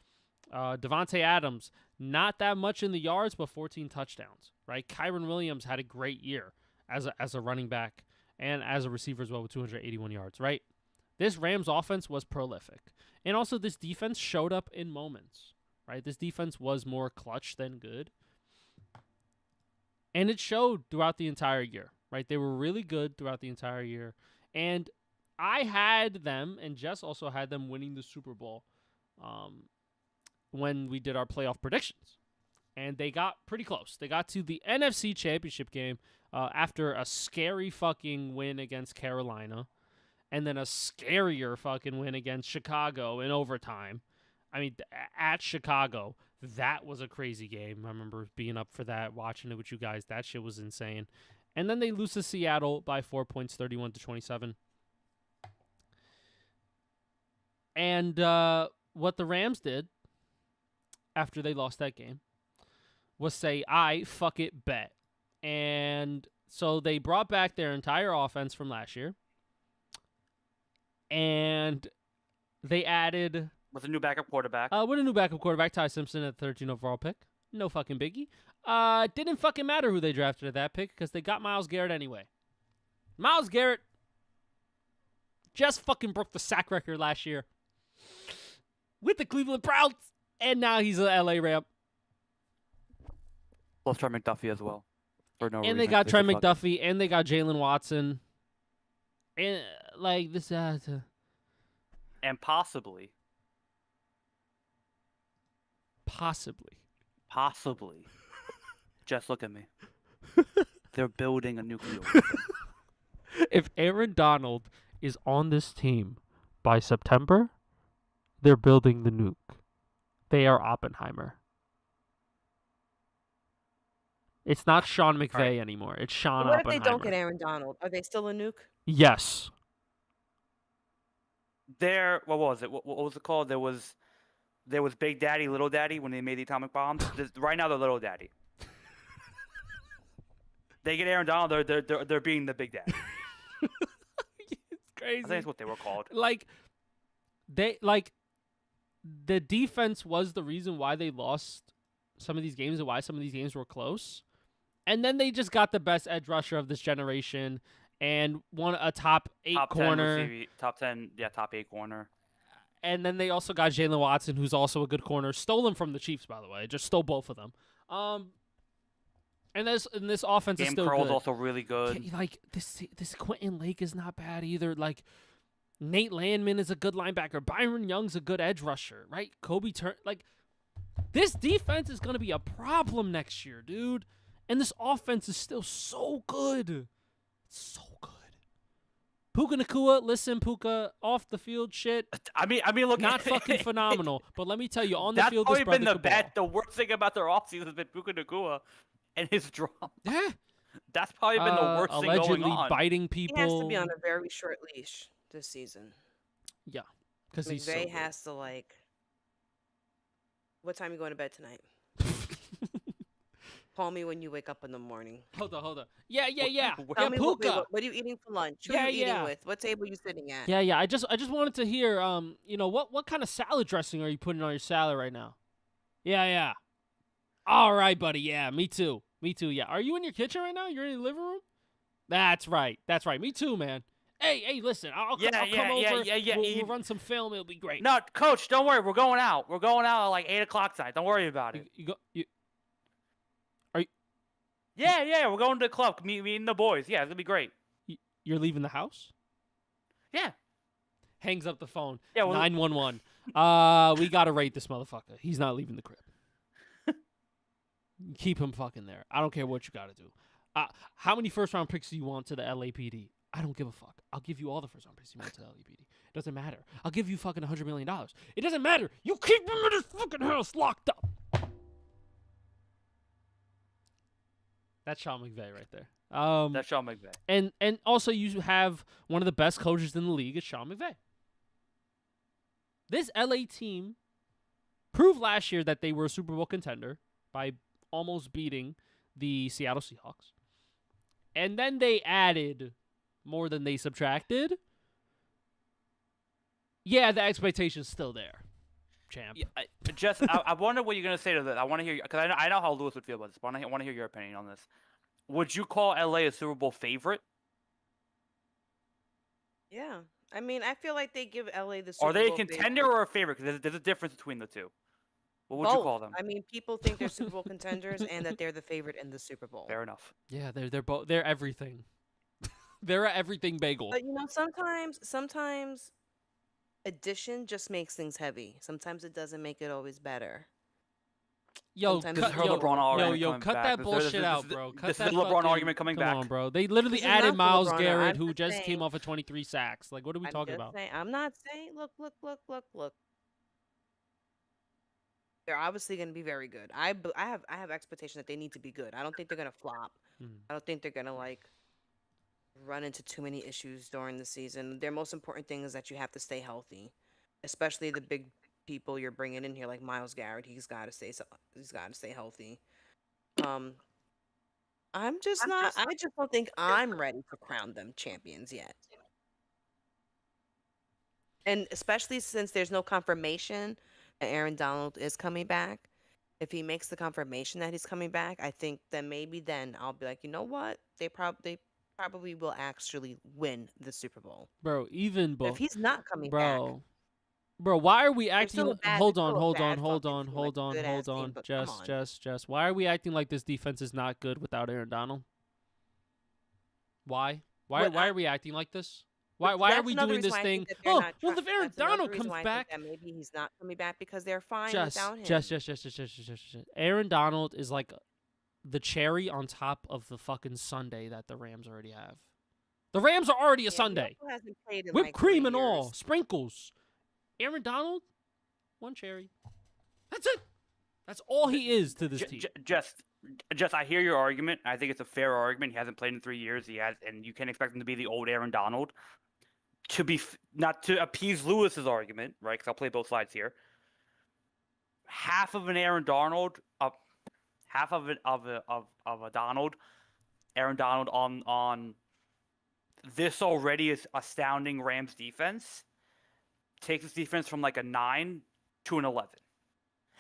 Devontae Adams, not that much in the yards, but 14 touchdowns, right? Kyron Williams had a great year as a running back and as a receiver as well with 281 yards, right? This Rams offense was prolific. And also this defense showed up in moments, right? This defense was more clutch than good. And it showed throughout the entire year, right? They were really good throughout the entire year. And I had them, and Jess also had them winning the Super Bowl when we did our playoff predictions. And they got pretty close. They got to the NFC Championship game after a scary fucking win against Carolina. And then a scarier fucking win against Chicago in overtime. I mean, at Chicago, that was a crazy game. I remember being up for that, watching it with you guys. That shit was insane. And then they lose to Seattle by 4 points, 31-27. And what the Rams did after they lost that game was say, I fuck it bet. And so they brought back their entire offense from last year. And they added...
With a new backup quarterback.
With a new backup quarterback, Ty Simpson at the 13th overall pick. No fucking biggie. Didn't fucking matter who they drafted at that pick because they got Myles Garrett anyway. Myles Garrett just fucking broke the sack record last year with the Cleveland Browns, and now he's an LA Ram.
Plus Trent McDuffie as well. For no
And
reason.
they got Trent
said, "Fuck it."
McDuffie, and they got Jalen Watson. And, like, this...
And possibly, just look at me. They're building a nuclear weapon.
If Aaron Donald is on this team by September, they're building the nuke. They are Oppenheimer. It's not Sean McVay
right.
anymore. It's Sean
What if
Oppenheimer.
they don't get Aaron Donald? Are they still a nuke?
Yes.
What was it? What was it called? There was Big Daddy, Little Daddy when they made the atomic bombs. Right now they're Little Daddy. They get Aaron Donald, they're being the Big Daddy.
It's crazy.
I think that's what they were called.
The defense was the reason why they lost some of these games and why some of these games were close. And then they just got the best edge rusher of this generation and won a top 8 corner.
Top 8 corner.
And then they also got Jalen Watson, who's also a good corner. Stole him from the Chiefs, by the way. Just stole both of them. And this offense is still
Curl's
good.
also really good.
Like this Quentin Lake is not bad either. Like Nate Landman is a good linebacker. Byron Young's a good edge rusher, right? Kobe Turner, like This defense is going to be a problem next year, dude. And this offense is still so good. So good. Puka Nakua, listen, Puka, off the field shit,
I mean, look,
not fucking phenomenal. But let me tell you, on the
that's
field, this
probably
brother
been the
could ball.
bad. The worst thing about their offseason has been Puka Nakua and his drama.
Yeah.
That's probably been the worst thing going
Allegedly
on.
biting people.
He has to be on a very short leash this season.
Yeah, because he's so
McVay
good.
has to like. What time are you going to bed tonight? Call me when you wake up in the morning.
Hold on. Yeah.
Tell
Yeah,
me
Puka.
what are you eating for lunch? Who
Yeah,
are you eating
yeah.
with? What table are you sitting at?
Yeah. I just wanted to hear, what kind of salad dressing are you putting on your salad right now? Yeah. All right, buddy. Yeah, me too. Yeah. Are you in your kitchen right now? You're in the living room? That's right. Me too, man. Hey, listen. I'll come over. We'll run some film. It'll be great.
No, Coach, don't worry. We're going out. We're going out at like 8 o'clock tonight. Don't worry about it. Yeah. We're going to the club. Meeting the boys. Yeah, it's gonna be great.
You're leaving the house?
Yeah.
Hangs up the phone.
Yeah.
911. We gotta rate this motherfucker. He's not leaving the crib. Keep him fucking there. I don't care what you gotta do. How many first-round picks do you want to the LAPD? I don't give a fuck. I'll give you all the first-round picks you want to the LAPD. It doesn't matter. I'll give you fucking $100 million. It doesn't matter. You keep him in his fucking house locked up. That's Sean McVay right there.
That's Sean McVay.
And also you have one of the best coaches in the league is Sean McVay. This LA team proved last year that they were a Super Bowl contender by almost beating the Seattle Seahawks. And then they added more than they subtracted. Yeah, the expectation's still there, champ.
Yeah, I wonder what you're going to say to that. I want to hear, because I know how Lewis would feel about this. But I want to hear your opinion on this. Would you call LA a Super Bowl favorite?
Yeah. I mean, I feel like they give LA the Super Bowl.
Are they a contender or a favorite? Because there's a difference between the two. What would you call them?
I mean, people think they're Super Bowl contenders and that they're the favorite in the Super Bowl.
Fair enough.
Yeah, they're both. They're everything. They're a everything bagel.
But sometimes addition just makes things heavy. Sometimes it doesn't make it always better.
Yo,
Sometimes
This is her LeBron argument
cut
coming
that
back.
bullshit out, bro.
This is the LeBron argument coming back.
Come on, bro. They literally
This is
added
not the
Myles
LeBron.
Garrett,
I'm
who
just
just
saying-
came off of 23 sacks. Like, what are we talking about?
I'm not saying. Look. They're obviously going to be very good. I have expectation that they need to be good. I don't think they're going to flop. I don't think they're going to run into too many issues during the season. Their most important thing is that you have to stay healthy, especially the big people you're bringing in here like Myles Garrett. He's got to stay healthy. I just don't think I'm ready to crown them champions yet. And especially since there's no confirmation that Aaron Donald is coming back. If he makes the confirmation that he's coming back, I think then I'll be like, you know what? They probably will actually win the Super Bowl.
Bro, even
But if he's not coming back,
Bro, why are we acting?
still a bad-
Hold
they're
on.
still a bad fucking team, like a good-ass team,
Hold on.
but come on.
Jess. Why are we acting like this defense is not good without Aaron Donald? Why? Why are we acting like this? Why are
That's
we
another
doing
reason
this
why I
thing?
think that they're
Oh,
not
well,
try-
if Aaron
that's another
Donald
reason
comes
why I think
back,
that maybe he's not coming back because they're fine
Jess.
without him.
Aaron Donald is like the cherry on top of the fucking sundae that the Rams already have. The Rams are already a
Yeah, he
sundae.
also hasn't played in,
Whipped
like,
cream
3
and all.
years.
Sprinkles. Aaron Donald, one cherry. That's it. That's all he is to this team.
Just, I hear your argument. I think it's a fair argument. He hasn't played in 3 years. And you can't expect him to be the old Aaron Donald. Not to appease Lewis's argument, right? Because I'll play both sides here. Half of an Aaron Donald, half of a Donald, Aaron Donald on this already is astounding Rams defense takes this defense from like a 9 to an 11.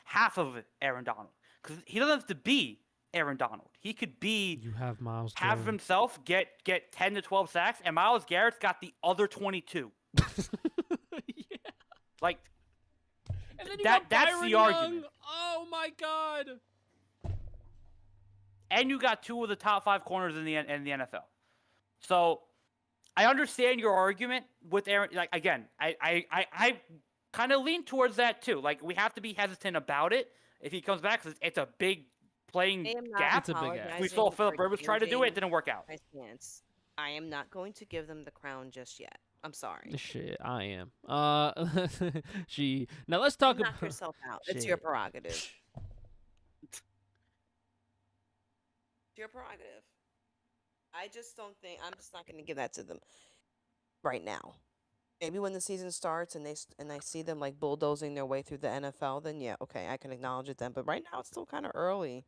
Half of it, Aaron Donald, because he doesn't have to be Aaron Donald. He could be
You have Myles
half of himself, get 10 to 12 sacks, and Myles Garrett's got the other 22.
Yeah.
Like
And then you
that's
got
the
Byron Young.
argument.
Oh my God.
And you got 2 of the top 5 corners in the NFL. So I understand your argument with Aaron. Like again, I kind of lean towards that too. Like we have to be hesitant about it. if he comes back, 'cause it's a big playing
I am not
gap.
It's a big gap.
We saw
apologizing
Philip
for
Rivers try to do it. It
changing
didn't work out.
my stance. I am not going to give them the crown just yet. I'm sorry.
Shit, I am. Now let's talk
Knock
about
yourself out. It's your
Shit.
prerogative. It's your prerogative. I just don't think I'm just not going to give that to them right now. Maybe when the season starts and I see them like bulldozing their way through the NFL, then yeah, okay, I can acknowledge it then. But right now it's still kind of early.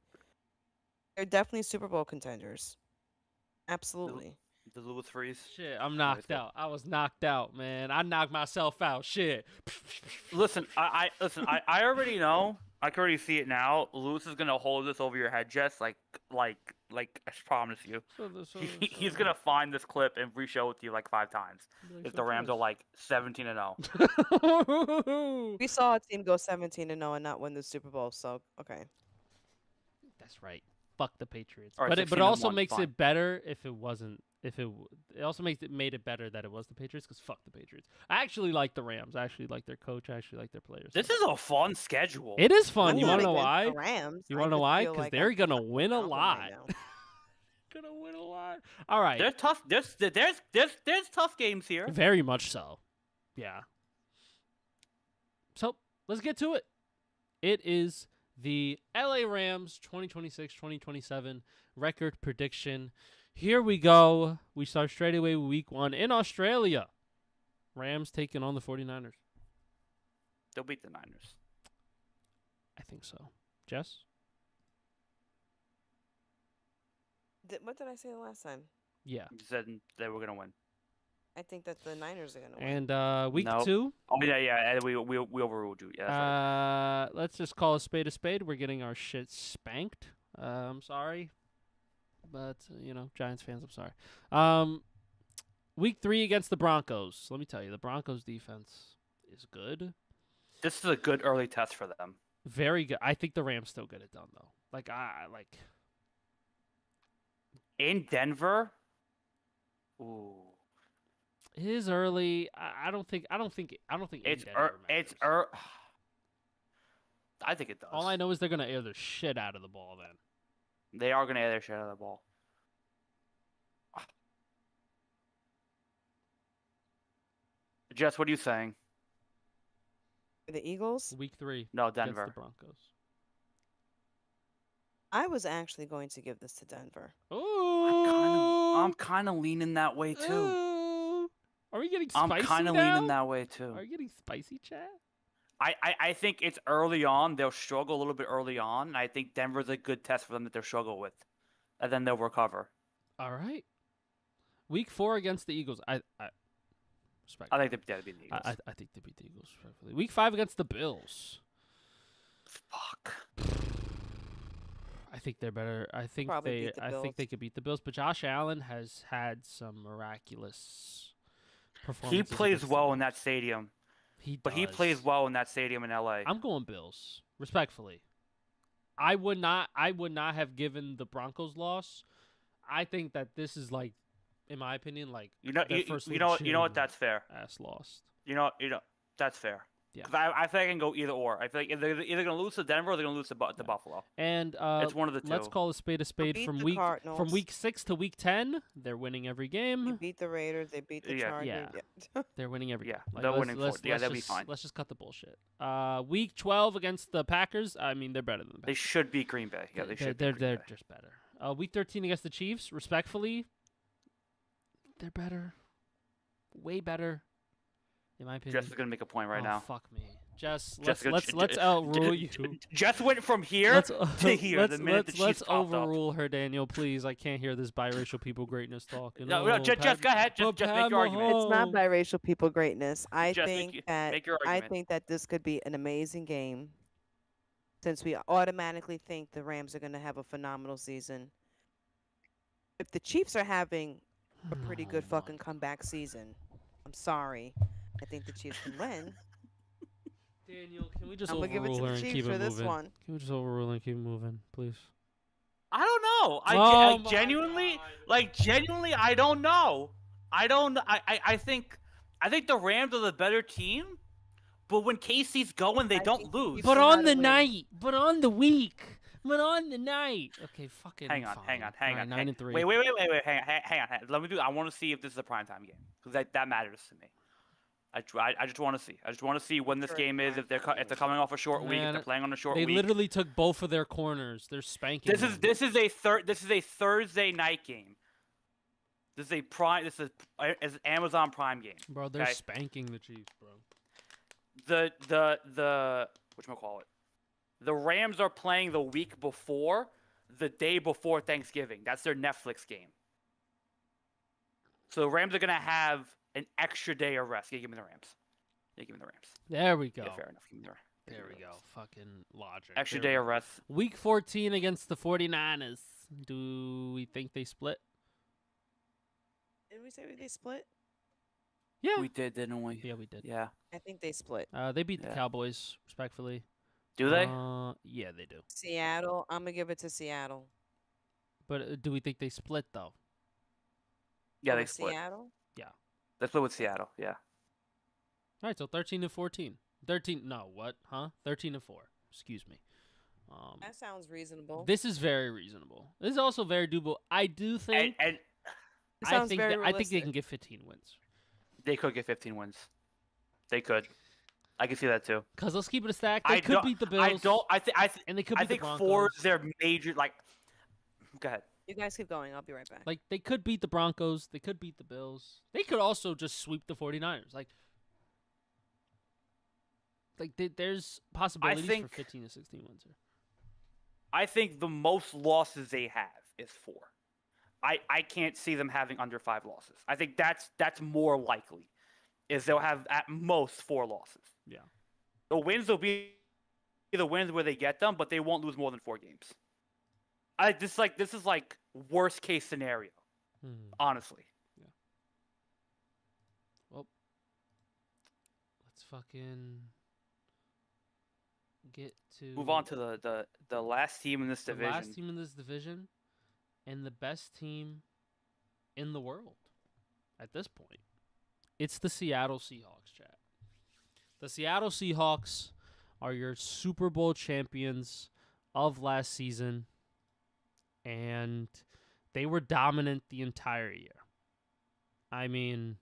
They're definitely Super Bowl contenders. Absolutely.
The Lewis freeze.
Shit, I'm knocked out. I was knocked out, man. I knocked myself out. Shit.
Listen, I already know. I can already see it now. Lewis is gonna hold this over your head, Jess. Like I promise you. He's gonna find this clip and re-show it to you like 5 times. If the Rams are like 17-0.
We saw a team go 17-0 and not win the Super Bowl, so okay.
That's right. Fuck the Patriots.
All right,
But it also
16-1,
makes
fine.
it better if it wasn't. It also made it better that it was the Patriots because fuck the Patriots. I actually like the Rams. I actually like their coach. I actually like their players.
This is a fun schedule.
It is fun.
I'm
You
not
want to know
against
why?
the Rams.
You
I
want to know
just
why?
feel
Because
like
they're
I'm
gonna
not
win a
confident
lot.
right now.
Gonna win a lot. All right.
They're tough. There's tough games here.
Very much so. Yeah. So let's get to it. It is the LA Rams 2026-2027 record prediction. Here we go. We start straight away with week 1 in Australia. Rams taking on the 49ers.
They'll beat the Niners.
I think so. Jess?
What did I say the last time?
Yeah.
You said they were gonna win.
I think that the Niners are gonna win.
And week
Nope.
2,
Oh yeah. We overruled you. Yeah. That's right.
let's just call a spade a spade. We're getting our shit spanked. I'm sorry. But, Giants fans, I'm sorry. Week 3 against the Broncos. Let me tell you, the Broncos defense is good.
This is a good early test for them.
Very good. I think the Rams still get it done, though.
In Denver. Ooh.
It is early. I don't think
It's
in Denver
it's
matters.
I think it does.
All I know is they're gonna air the shit out of the ball then.
They are gonna air their shit out of the ball. Jess, what are you saying?
The Eagles?
Week 3
No,
against
Denver.
the Broncos.
I was actually going to give this to Denver.
Ooh.
I'm kind of leaning that way too.
Ooh. Are we getting spicy
I'm kind of
now?
leaning that way too.
Are you getting spicy, chat?
I think it's early on. They'll struggle a little bit early on. I think Denver's a good test for them that they'll struggle with, and then they'll recover.
All right. Week 4 against the Eagles. I respect.
I think they'll beat the Eagles.
I think they beat the Eagles respectfully. Week 5 against the Bills.
Fuck.
I think they're better. I think
Probably beat the
I think
Bills.
they could beat the Bills, but Josh Allen has had some miraculous
He
performances.
plays
against
well
them.
in that stadium.
He
But he
does.
plays well in that stadium in LA.
I'm going Bills, respectfully. I would not have given the Broncos loss. I think that this is like, in my opinion, like
You know
their first
what?
legitimate
That's fair.
ass lost.
You know that's fair.
Yeah.
'Cause I feel like I can go either or. I feel like they're either gonna lose to Denver or they're gonna lose to Buffalo.
And
It's one of the
let's
two.
call a spade
beat
from
the
week
Cardinals.
6 to week 10. They're winning every
They
game.
beat the Raiders. They beat the
Yeah.
Chargers.
Yeah. They're winning every
Yeah,
game. Like,
they're
let's-
winning
let's-
yeah,
let's
they'll be
just-
fine.
Let's just cut the bullshit. Week 12 against the Packers. I mean, they're better than the
They
Packers.
should beat Green Bay. Yeah, they should.
They're
beat Green Bay.
just better. Week 13 against the Chiefs. Respectfully, they're better. Way better, in my opinion.
Jess is gonna make a point right
Oh,
now.
fuck me. Jess,
Jess
let's outrule you.
Jess went from here
Let's,
to here the minute the Chiefs
let's
popped up.
overrule her, Daniel. Please, I can't hear this biracial people greatness talk.
No, Jess, go ahead. Just make your argument.
It's not biracial people greatness. I
Just
think that
make your
I
argument.
think that this could be an amazing game. Since we automatically think the Rams are going to have a phenomenal season. If the Chiefs are having a pretty good fucking comeback season, I'm sorry. I think the Chiefs can win.
Daniel, can we just
I'm gonna give it to
overrule her
the
and
Chiefs
keep
for
it
this
moving?
one.
Can we just overrule and keep it moving, please?
I don't know.
Oh my
Genuinely,
God.
genuinely, I don't know. I don't. I think the Rams are the better team, But when KC's going, they
I
don't
think
lose.
But
know how
on
to
the
win.
night, but on the week, but on the night. Okay, fucking
Hang on.
fine.
Hang
All right,
on.
9-3.
Wait. Hang on. Let me do. I want to see if this is a primetime game because that matters to me. I just want to see. I just want to see when this
Sure, it's
game is. If they're
primetime
if they're
game.
coming off a short week, if
Man,
they're playing on a short
They
week.
literally took both of their corners. They're spanking.
This is a Thursday night game. This is an Amazon Prime game.
Bro, they're
okay?
spanking the Chiefs, bro.
The whatchamacallit? The Rams are playing the week before, the day before Thanksgiving. That's their Netflix game. So the Rams are gonna have an extra day of rest. Yeah, give me the Rams. Yeah, give me the Rams.
There we go.
Yeah, fair enough. Give me the Rams.
There we go. Fucking logic.
Extra
There
day
we
of
go.
rest.
Week 14 against the 49ers. Do we think they split?
Did we say they split?
Yeah.
We did, didn't we?
Yeah, we did.
Yeah.
I think they split.
They beat the
Yeah.
Cowboys, respectfully.
Do they?
Yeah, they do.
Seattle. I'm gonna give it to Seattle.
But do we think they split, though?
Yeah,
Oh,
they
with
split.
Seattle.
They split with Seattle. Yeah.
All right, so 13-14. 13, no, what? Huh? 13-4. Excuse me.
That sounds reasonable.
This is very reasonable. This is also very doable. I do think
And
It sounds
I think
very
that, I think they
realistic.
can get 15 wins.
they could get 15 wins. They could. I can see that too.
Cuz let's keep it a stack. They could beat the Bills. And they could beat
I think
the
4
Broncos.
is their major like. Go ahead.
You guys keep going. I'll be right back.
Like they could beat the Broncos, they could beat the Bills. They could also just sweep the 49ers. There's possibilities
think-
for 15 to 16 wins here.
I think the most losses they have is 4. I can't see them having under 5 losses. I think that's more likely. Is they'll have at most 4 losses.
Yeah.
The wins will be the wins where they get them, but they won't lose more than 4 games. This is like worst case scenario, honestly.
Well, let's fucking get to
Move on to the last team in this
the
division.
last team in this division and the best team in the world at this point. It's the Seattle Seahawks, chat. The Seattle Seahawks are your Super Bowl champions of last season, and they were dominant the entire year. I mean,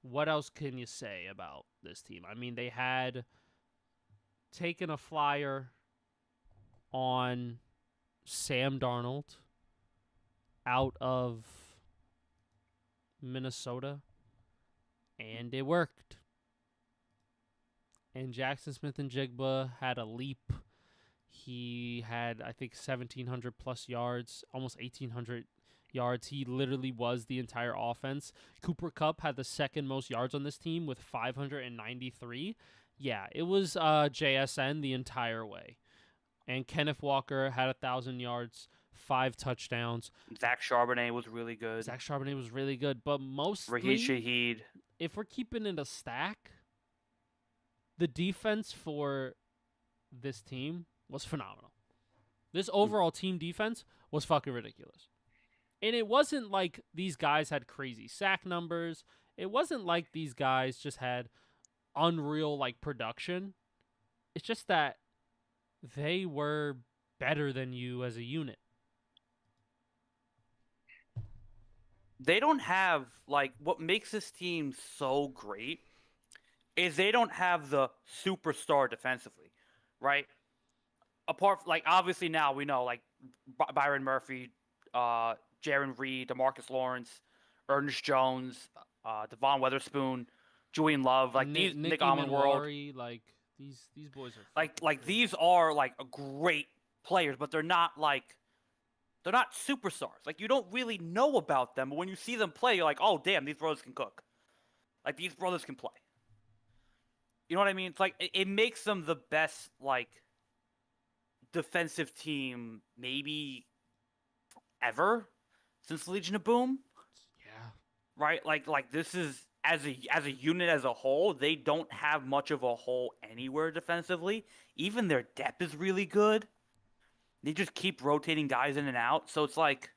what else can you say about this team? I mean, they had taken a flyer on Sam Darnold out of Minnesota, and it worked. And Jackson Smith-Njigba had a leap. He had, I think, 1,700 plus yards, almost 1,800 yards. He literally was the entire offense. Cooper Kupp had the second most yards on this team with 593. Yeah, it was JSN the entire way. And Kenneth Walker had 1,000 yards, 5 touchdowns.
Zach Charbonnet was really good.
Zach Charbonnet was really good, but mostly,
Raheem Shaheed.
if we're keeping it a stack, the defense for this team was phenomenal. This overall team defense was fucking ridiculous. And it wasn't like these guys had crazy sack numbers. It wasn't like these guys just had unreal production. It's just that they were better than you as a unit.
They don't have what makes this team so great is they don't have the superstar defensively, right? Apart from, obviously now we know Byron Murphy, Jaron Reed, DeMarcus Lawrence, Ernest Jones, Devon Weatherspoon, Julian Love, these Nick Almond World,
these boys are
these are a great players, but they're not they're not superstars. You don't really know about them, but when you see them play, you're like, oh damn, these brothers can cook. These brothers can play. You know what I mean? It's it makes them the best defensive team maybe ever since the Legion of Boom.
Yeah.
Right? This is as a unit as a whole, they don't have much of a hole anywhere defensively. Even their depth is really good. They just keep rotating guys in and out. So it's like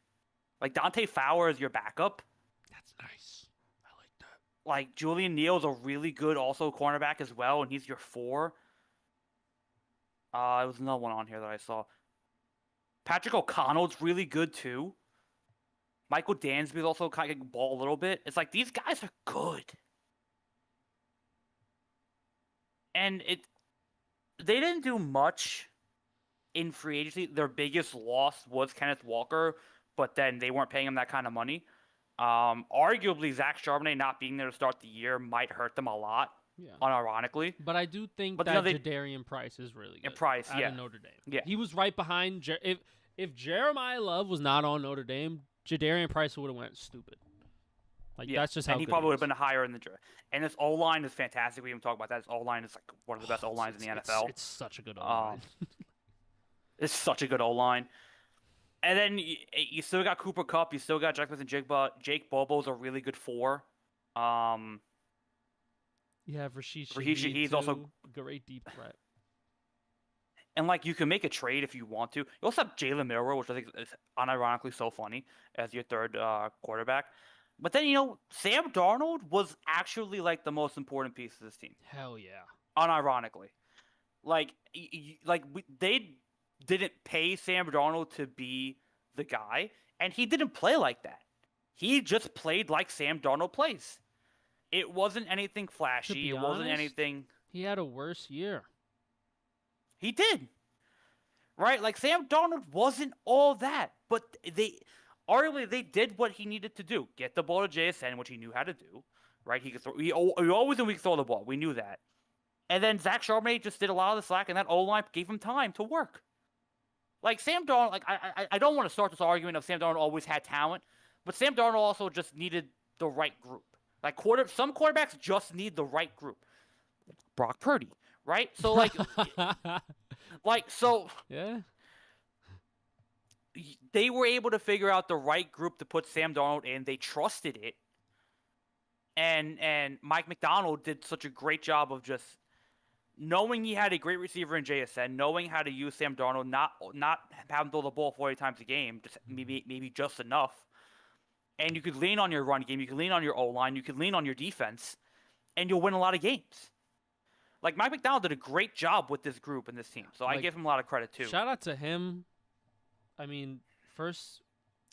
Dante Fowler is your backup.
That's nice. I like that.
Like Julian Neal's a really good also cornerback as well, and he's your 4. There was another one on here that I saw. Patrick O'Connell's really good too. Michael Dansby's also kind of ball a little bit. It's like these guys are good, and they didn't do much in free agency. Their biggest loss was Kenneth Walker, but then they weren't paying him that kind of money. Arguably, Zach Charbonnet not being there to start the year might hurt them a lot.
Yeah.
Unironically,
But I do think
But,
that
Jadarian
Price is really good.
Price,
out
yeah.
of Notre Dame.
Yeah.
He was right behind. If Jeremiah Love was not on Notre Dame, Jadarian Price would have went stupid. Like that's just how.
And he
good
probably would
is.
have been higher in the draft. And this O line is fantastic. We even talk about that. This O line is like one of the best O lines in the NFL.
It's such a good O line.
It's such a good O line. And then you still got Cooper Kupp. You still got Jefferson Jigba. Jake Bobo's a really good 4.
You have Rashid
Shaheed
too,
also
great deep threat.
And like you can make a trade if you want to. You also have Jalen Milroe, which I think is unironically so funny as your 3rd quarterback. But then Sam Darnold was actually like the most important piece of this team.
Hell yeah.
Unironically, they didn't pay Sam Darnold to be the guy, and he didn't play like that. He just played like Sam Darnold plays. It wasn't anything flashy. It wasn't anything.
He had a worse year.
He did. Right? Like Sam Darnold wasn't all that, but they did what he needed to do. Get the ball to JSN, which he knew how to do. Right? He could throw. He always knew he could throw the ball. We knew that. And then Zach Charbonnet just did a lot of the slack, and that O-line gave him time to work. Like Sam Darnold, like I don't want to start this argument of Sam Darnold always had talent, but Sam Darnold also just needed the right group. Like some quarterbacks just need the right group. Brock Purdy, right? So
Yeah.
They were able to figure out the right group to put Sam Darnold in. They trusted it. And Mike McDonald did such a great job of just knowing he had a great receiver in JSN, knowing how to use Sam Darnold, not have him throw the ball 40 times a game, just maybe just enough. And you could lean on your run game, you could lean on your O-line, you could lean on your defense, and you'll win a lot of games. Like Mike McDonald did a great job with this group and this team, so I give him a lot of credit too.
Shout out to him. I mean, first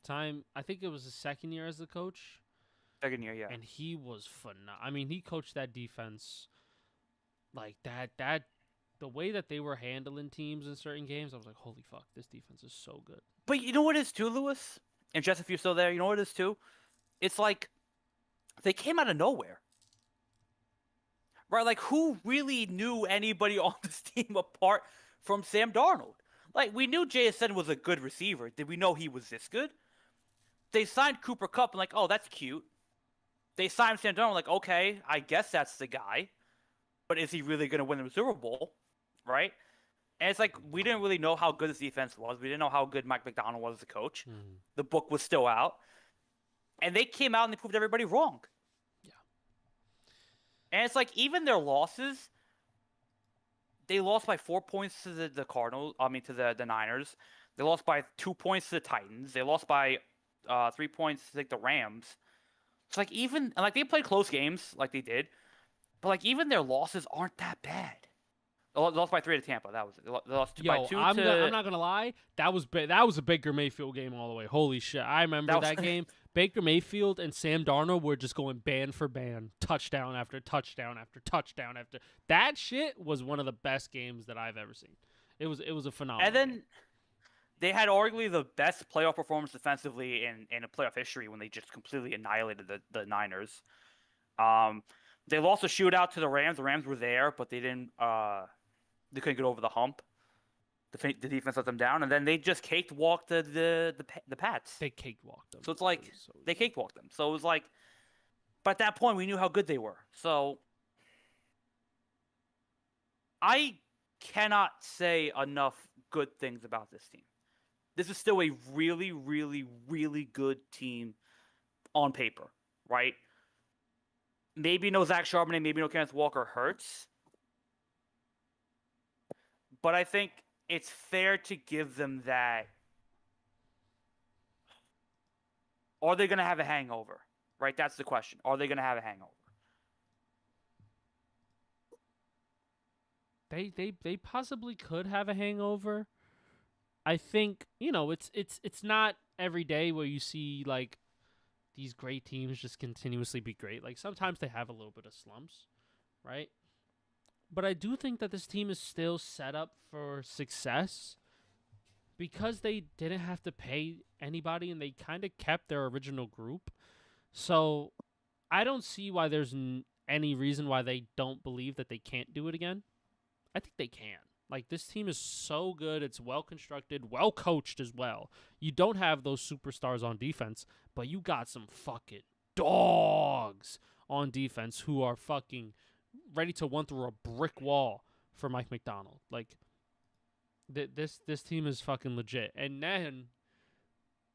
time, I think it was his 2nd year as the coach.
2nd year, yeah.
And he was phenomenal. I mean, he coached that defense like that. The way that they were handling teams in certain games, I was like, holy fuck, this defense is so good.
But you know what it is too, Lewis? And Jess, if you're still there, you know what it is too? It's like they came out of nowhere. Right? Like, who really knew anybody on this team apart from Sam Darnold? Like, we knew JSN was a good receiver. Did we know he was this good? They signed Cooper Kupp and like, oh, that's cute. They signed Sam Darnold like, okay, I guess that's the guy. But is he really going to win the Super Bowl? Right? And it's like, we didn't really know how good this defense was. We didn't know how good Mike McDonald was as a coach. The book was still out. And they came out and they proved everybody wrong.
Yeah.
And it's like, even their losses, they lost by 4 points to the Cardinals. I mean, to the Niners. They lost by 2 points to the Titans. They lost by 3 points to the Rams. It's like, even, and like, they played close games like they did. But like, even their losses aren't that bad. They lost by 3 to Tampa. That was it. They lost by 2
I'm not gonna lie. That was a Baker Mayfield game all the way. Holy shit! I remember that game. Baker Mayfield and Sam Darnold were just going band for band, touchdown after touchdown after touchdown after. That shit was one of the best games that I've ever seen. It was a phenomenal.
And then
game.
They had arguably the best playoff performance defensively in a playoff history when they just completely annihilated the Niners. They lost a shootout to the Rams. The Rams were there, but they didn't. They couldn't get over the hump. The defense let them down, and then they just cakewalked the Pats.
They cakewalked them.
So it's like
so
they cakewalked them. So it was like, but at that point we knew how good they were. So I cannot say enough good things about this team. This is still a really, really, really good team on paper, right? Maybe no Zach Charbonnet, maybe no Kenneth Walker hurts. But I think it's fair to give them that. Are they going to have a hangover? Right? That's the question. Are they going to have a hangover?
they possibly could have a hangover. I think, it's not every day where you see like these great teams just continuously be great. Like sometimes they have a little bit of slumps, right? But I do think that this team is still set up for success because they didn't have to pay anybody and they kind of kept their original group. So I don't see why there's any reason why they don't believe that they can't do it again. I think they can. Like, this team is so good. It's well constructed, well coached as well. You don't have those superstars on defense, but you got some fucking dogs on defense who are fucking ready to run through a brick wall for Mike McDonald. Like, this team is fucking legit. And then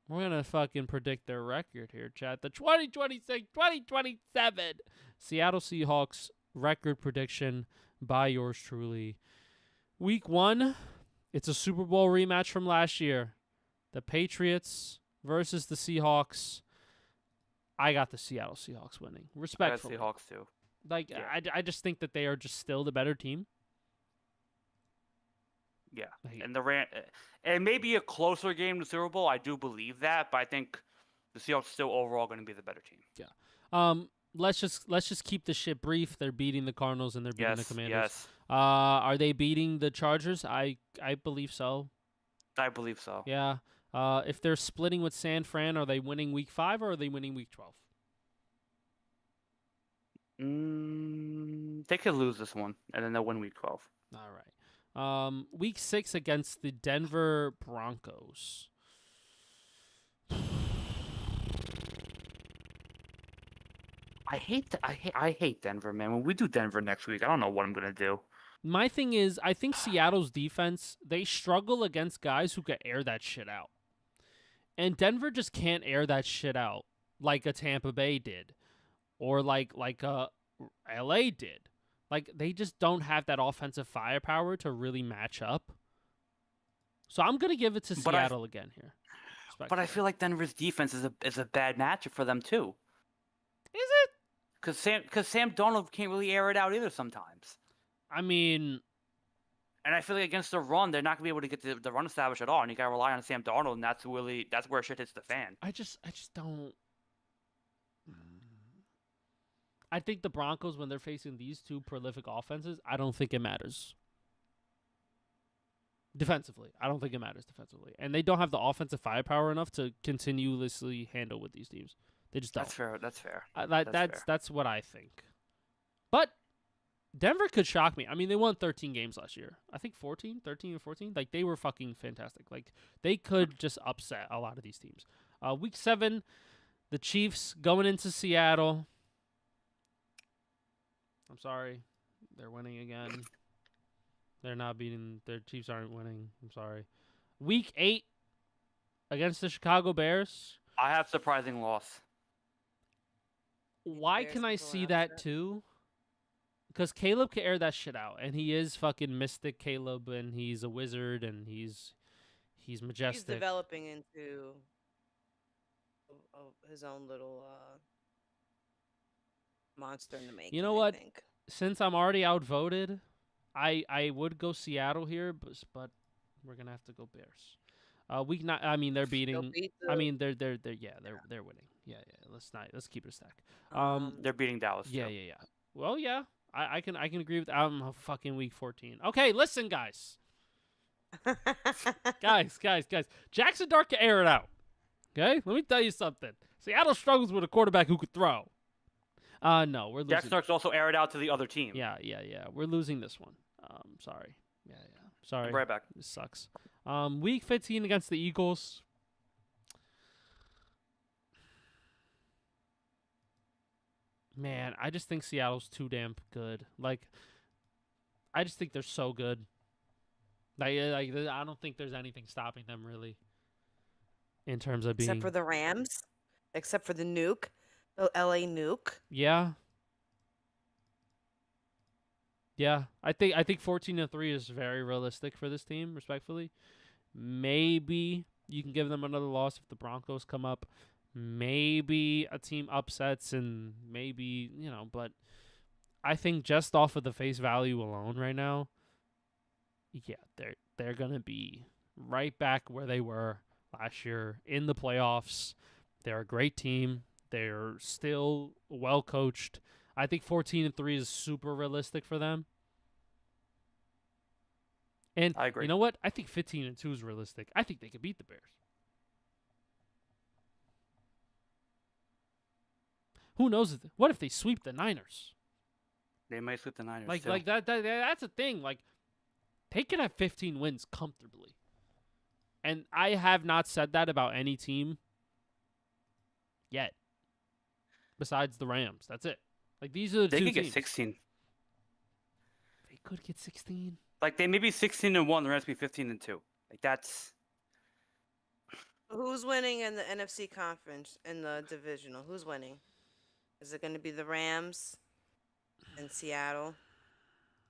we're going to fucking predict their record here, chat. The 2026-2027 Seattle Seahawks record prediction by yours truly. Week 1, it's a Super Bowl rematch from last year. The Patriots versus the Seahawks. I got the Seattle Seahawks winning. Respectfully.
I got Seahawks too.
Like,
Yeah.
I just think that they are just still the better team.
Yeah,
Like,
and it may be a closer game to Super Bowl. I do believe that, but I think the Seahawks still overall going to be the better team.
let's just keep this shit brief. They're beating the Cardinals and they're beating the Commanders.
Yes,
Are they beating the Chargers? I believe so.
I believe so.
Yeah. If they're splitting with San Fran, are they winning Week 5 or are they winning Week 12?
They could lose this one, and then they'll win Week 12.
All right. Week 6 against the Denver Broncos.
I hate Denver, man. When we do Denver next week, I don't know what I'm gonna do.
My thing is, I think Seattle's defense, they struggle against guys who can air that shit out. And Denver just can't air that shit out like a Tampa Bay did or like a LA did. Like, they just don't have that offensive firepower to really match up. So I'm going to give it to Seattle again here.
But I feel like Denver's defense is a bad matchup for them too.
Is it?
Because Sam Darnold can't really air it out either sometimes.
I mean,
and I feel like against the run, they're not gonna be able to get the run established at all, and you gotta rely on Sam Darnold, and that's where shit hits the fan.
I just don't. I think the Broncos, when they're facing these two prolific offenses, I don't think it matters. Defensively, I don't think it matters defensively, and they don't have the offensive firepower enough to continuously handle with these teams. They just don't.
That's fair.
That's what I think. But Denver could shock me. I mean, they won 13 games last year. I think 13 or 14. Like, they were fucking fantastic. Like, they could just upset a lot of these teams. Week 7, the Chiefs going into Seattle. I'm sorry. They're winning again. They're not beating. Their Chiefs aren't winning. I'm sorry. Week 8 against the Chicago Bears.
I have surprising loss.
Why can I see that too? Because Caleb can air that shit out, and he is fucking Mystic Caleb, and he's a wizard, and he's majestic.
He's developing into his own little monster in the making.
You know what?
I think.
Since I'm already outvoted, I would go Seattle here, but we're gonna have to go Bears. Week 9. I mean, they're beating. I mean, they're winning. Yeah. Let's keep it a stack.
They're beating Dallas.
Yeah. Well, yeah. I can agree with. I'm fucking week 14. Okay, listen, guys. guys. Jackson Dart can air it out. Okay, let me tell you something. Seattle struggles with a quarterback who could throw. No, we're losing.
Jackson Dart's also air it out to the other team.
Yeah. We're losing this one. Sorry. Yeah. Sorry.
I'll be right back.
This sucks. Week 15 against the Eagles. Man, I just think Seattle's too damn good. Like, I just think they're so good. Like I don't think there's anything stopping them really. In terms of being,
except for the Rams, except for the nuke, the LA nuke.
Yeah. I think 14-3 is very realistic for this team. Respectfully, maybe you can give them another loss if the Broncos come up. Maybe a team upsets, and maybe, but I think just off of the face value alone right now, yeah, they're gonna be right back where they were last year in the playoffs. They're a great team. They're still well coached. I think 14-3 is super realistic for them. And
I agree.
you know what? I think 15-2 is realistic. I think they could beat the Bears. Who knows? What if they sweep the Niners?
They might sweep the Niners
Like
too.
like that's a thing. Like they can have 15 wins comfortably. And I have not said that about any team yet. Besides the Rams. That's it. Like these are the
They
two
could get
teams.
16.
They could get 16.
Like they may be 16-1, the rest be 15-2. Like that's
Who's winning in the NFC conference in the divisional? Who's winning? Is it going to be the Rams and Seattle?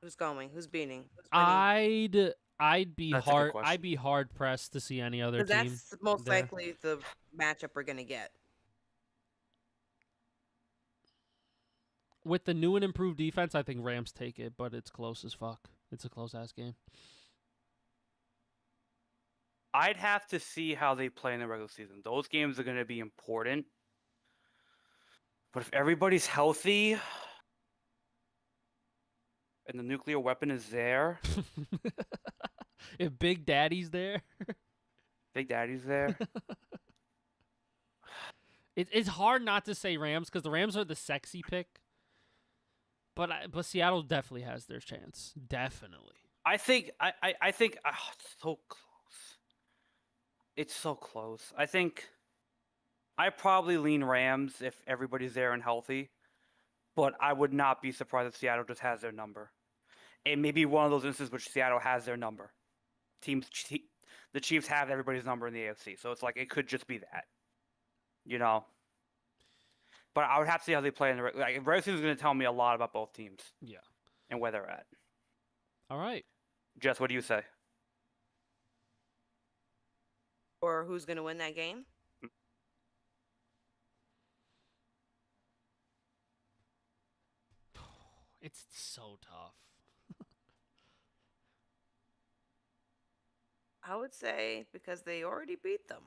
Who's going? Who's beating? Who's winning?
I'd be
That's a good
hard pressed to see any other
Because
team
that's most
there.
likely the matchup we're going to get.
With the new and improved defense, I think Rams take it, but it's close as fuck. It's a close ass game.
I'd have to see how they play in the regular season. Those games are going to be important. But if everybody's healthy and the nuclear weapon is there,
If Big Daddy's there,
Big Daddy's there,
it's hard not to say Rams because the Rams are the sexy pick. But Seattle definitely has their chance. Definitely.
I think it's so close. It's so close. I think I probably lean Rams if everybody's there and healthy, but I would not be surprised if Seattle just has their number. It may be one of those instances which Seattle has their number. The Chiefs have everybody's number in the AFC, so it's like it could just be that, you know. But I would have to see how they play in the regular season is going to tell me a lot about both teams.
Yeah.
And where they're at.
All right.
Jess, what do you say?
Or who's going to win that game?
It's so tough.
I would say because they already beat them.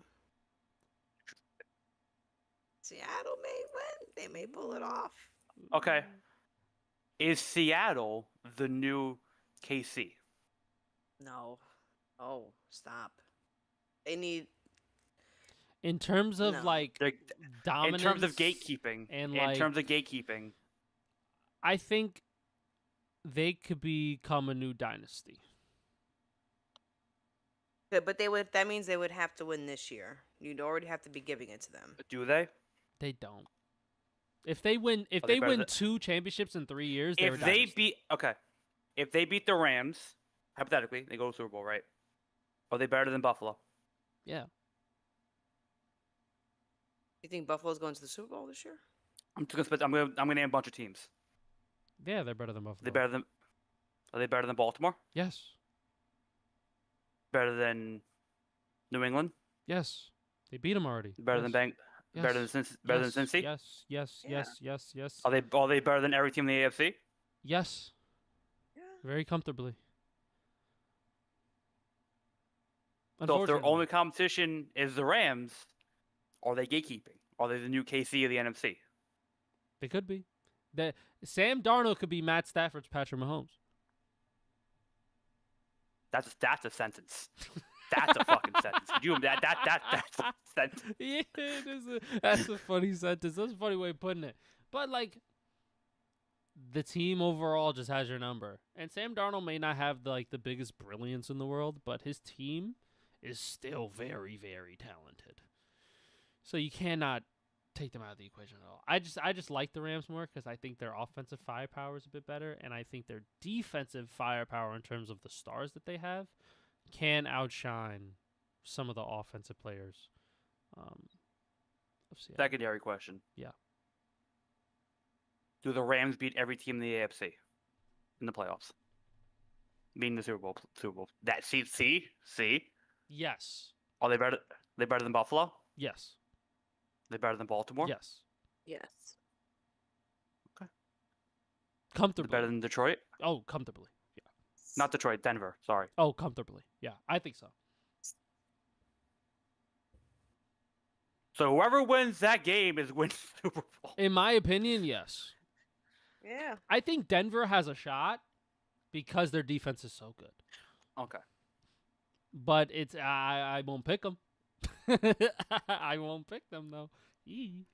Seattle may win. They may pull it off.
Okay. Is Seattle the new KC?
No. Oh, stop. They need.
In terms of
No.
like
In
dominance,
terms of gatekeeping.
and
In
like,
terms of gatekeeping.
I think they could become a new dynasty.
Good, but they would. That means they would have to win this year. You'd already have to be giving it to them.
Do they?
They don't. If they win,
Are they better
2 championships in 3 years, they're a
If they
dynasty.
if they beat the Rams, hypothetically, they go to the Super Bowl, right? Are they better than Buffalo?
Yeah.
You think Buffalo's going to the Super Bowl this year?
I'm gonna name a bunch of teams.
Yeah, they're better than Buffalo.
Are they better than Baltimore?
Yes.
Better than New England?
Yes. They beat them already.
Better
yes.
than
Yes.
Better than Cincy?
Yes.
Yeah.
Yes.
Are they better than every team in the AFC?
Yes.
Yeah.
Very comfortably.
So if their only competition is the Rams, are they gatekeeping? Are they the new KC of the NFC?
They could be. Sam Darnold could be Matt Stafford's Patrick Mahomes.
That's a sentence. That's a fucking sentence. Could you that's a sentence.
Yeah, that's a funny sentence. That's a funny way of putting it. But like, the team overall just has your number. And Sam Darnold may not have the biggest brilliance in the world, but his team is still very, very talented. So you cannot take them out of the equation at all. I just like the Rams more because I think their offensive firepower is a bit better, and I think their defensive firepower in terms of the stars that they have can outshine some of the offensive players of Seattle.
Secondary question.
Yeah.
Do the Rams beat every team in the AFC in the playoffs? Meaning the Super Bowl. That see?
Yes.
Are they better? They better than Buffalo?
Yes.
They better than Baltimore?
Yes.
Yes.
They
Comfortably.
better than Detroit?
Oh, comfortably. Yeah.
Not Detroit, Denver. Sorry.
Oh, comfortably. Yeah, I think so.
So whoever wins that game is winning the Super Bowl.
In my opinion, yes.
Yeah.
I think Denver has a shot because their defense is so good.
Okay.
But it's I won't pick them. I won't pick them though. Eee.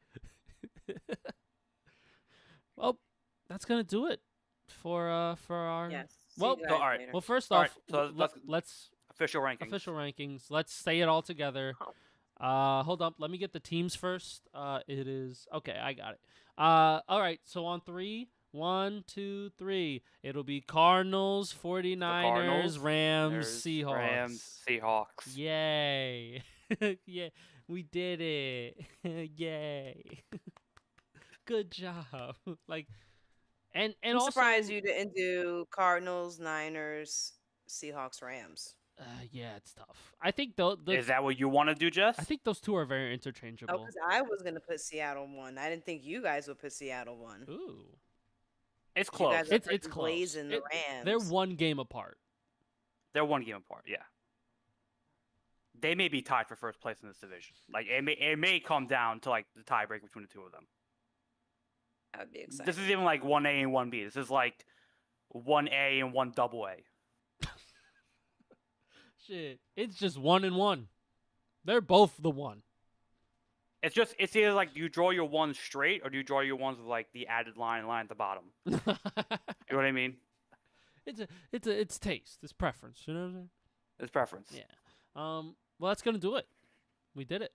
Well, that's gonna do it for our.
Yes.
Well,
See you
so,
guys
all right.
later.
Well, first
All right,
off,
so
let's
Official rankings.
official rankings. Let's say it all together. Hold up. Let me get the teams first. It is okay. I got it. All right. So on 3, 1, 2, 3, it'll be Cardinals, 49ers,
Cardinals,
Rams,
There's
Seahawks.
Rams, Seahawks.
Yay! Yeah, we did it! Yay! Good job. Like, and
I'm
also,
surprised you didn't do Cardinals, Niners, Seahawks, Rams.
Yeah, it's tough. I think though
Is that what you want to do, Jess?
I think those two are very
Oh,
interchangeable.
because I was gonna put Seattle 1. I didn't think you guys would put Seattle 1.
Ooh,
It's
You
close.
guys are
it's
putting
close.
Blazing the Rams.
They're one game apart.
They're one game apart. Yeah. They may be tied for first place in this division. Like it may come down to like the tiebreak between the two of them.
That would be exciting.
This is even like 1A and 1B. This is like 1A and 1 double A.
Shit, it's just 1 and 1. They're both the one.
It's either like you draw your ones straight or do you draw your ones with like the added line at the bottom. You know what I mean?
It's taste, it's preference. You know what I'm saying?
It's preference.
Yeah. Well, that's gonna do it. We did it.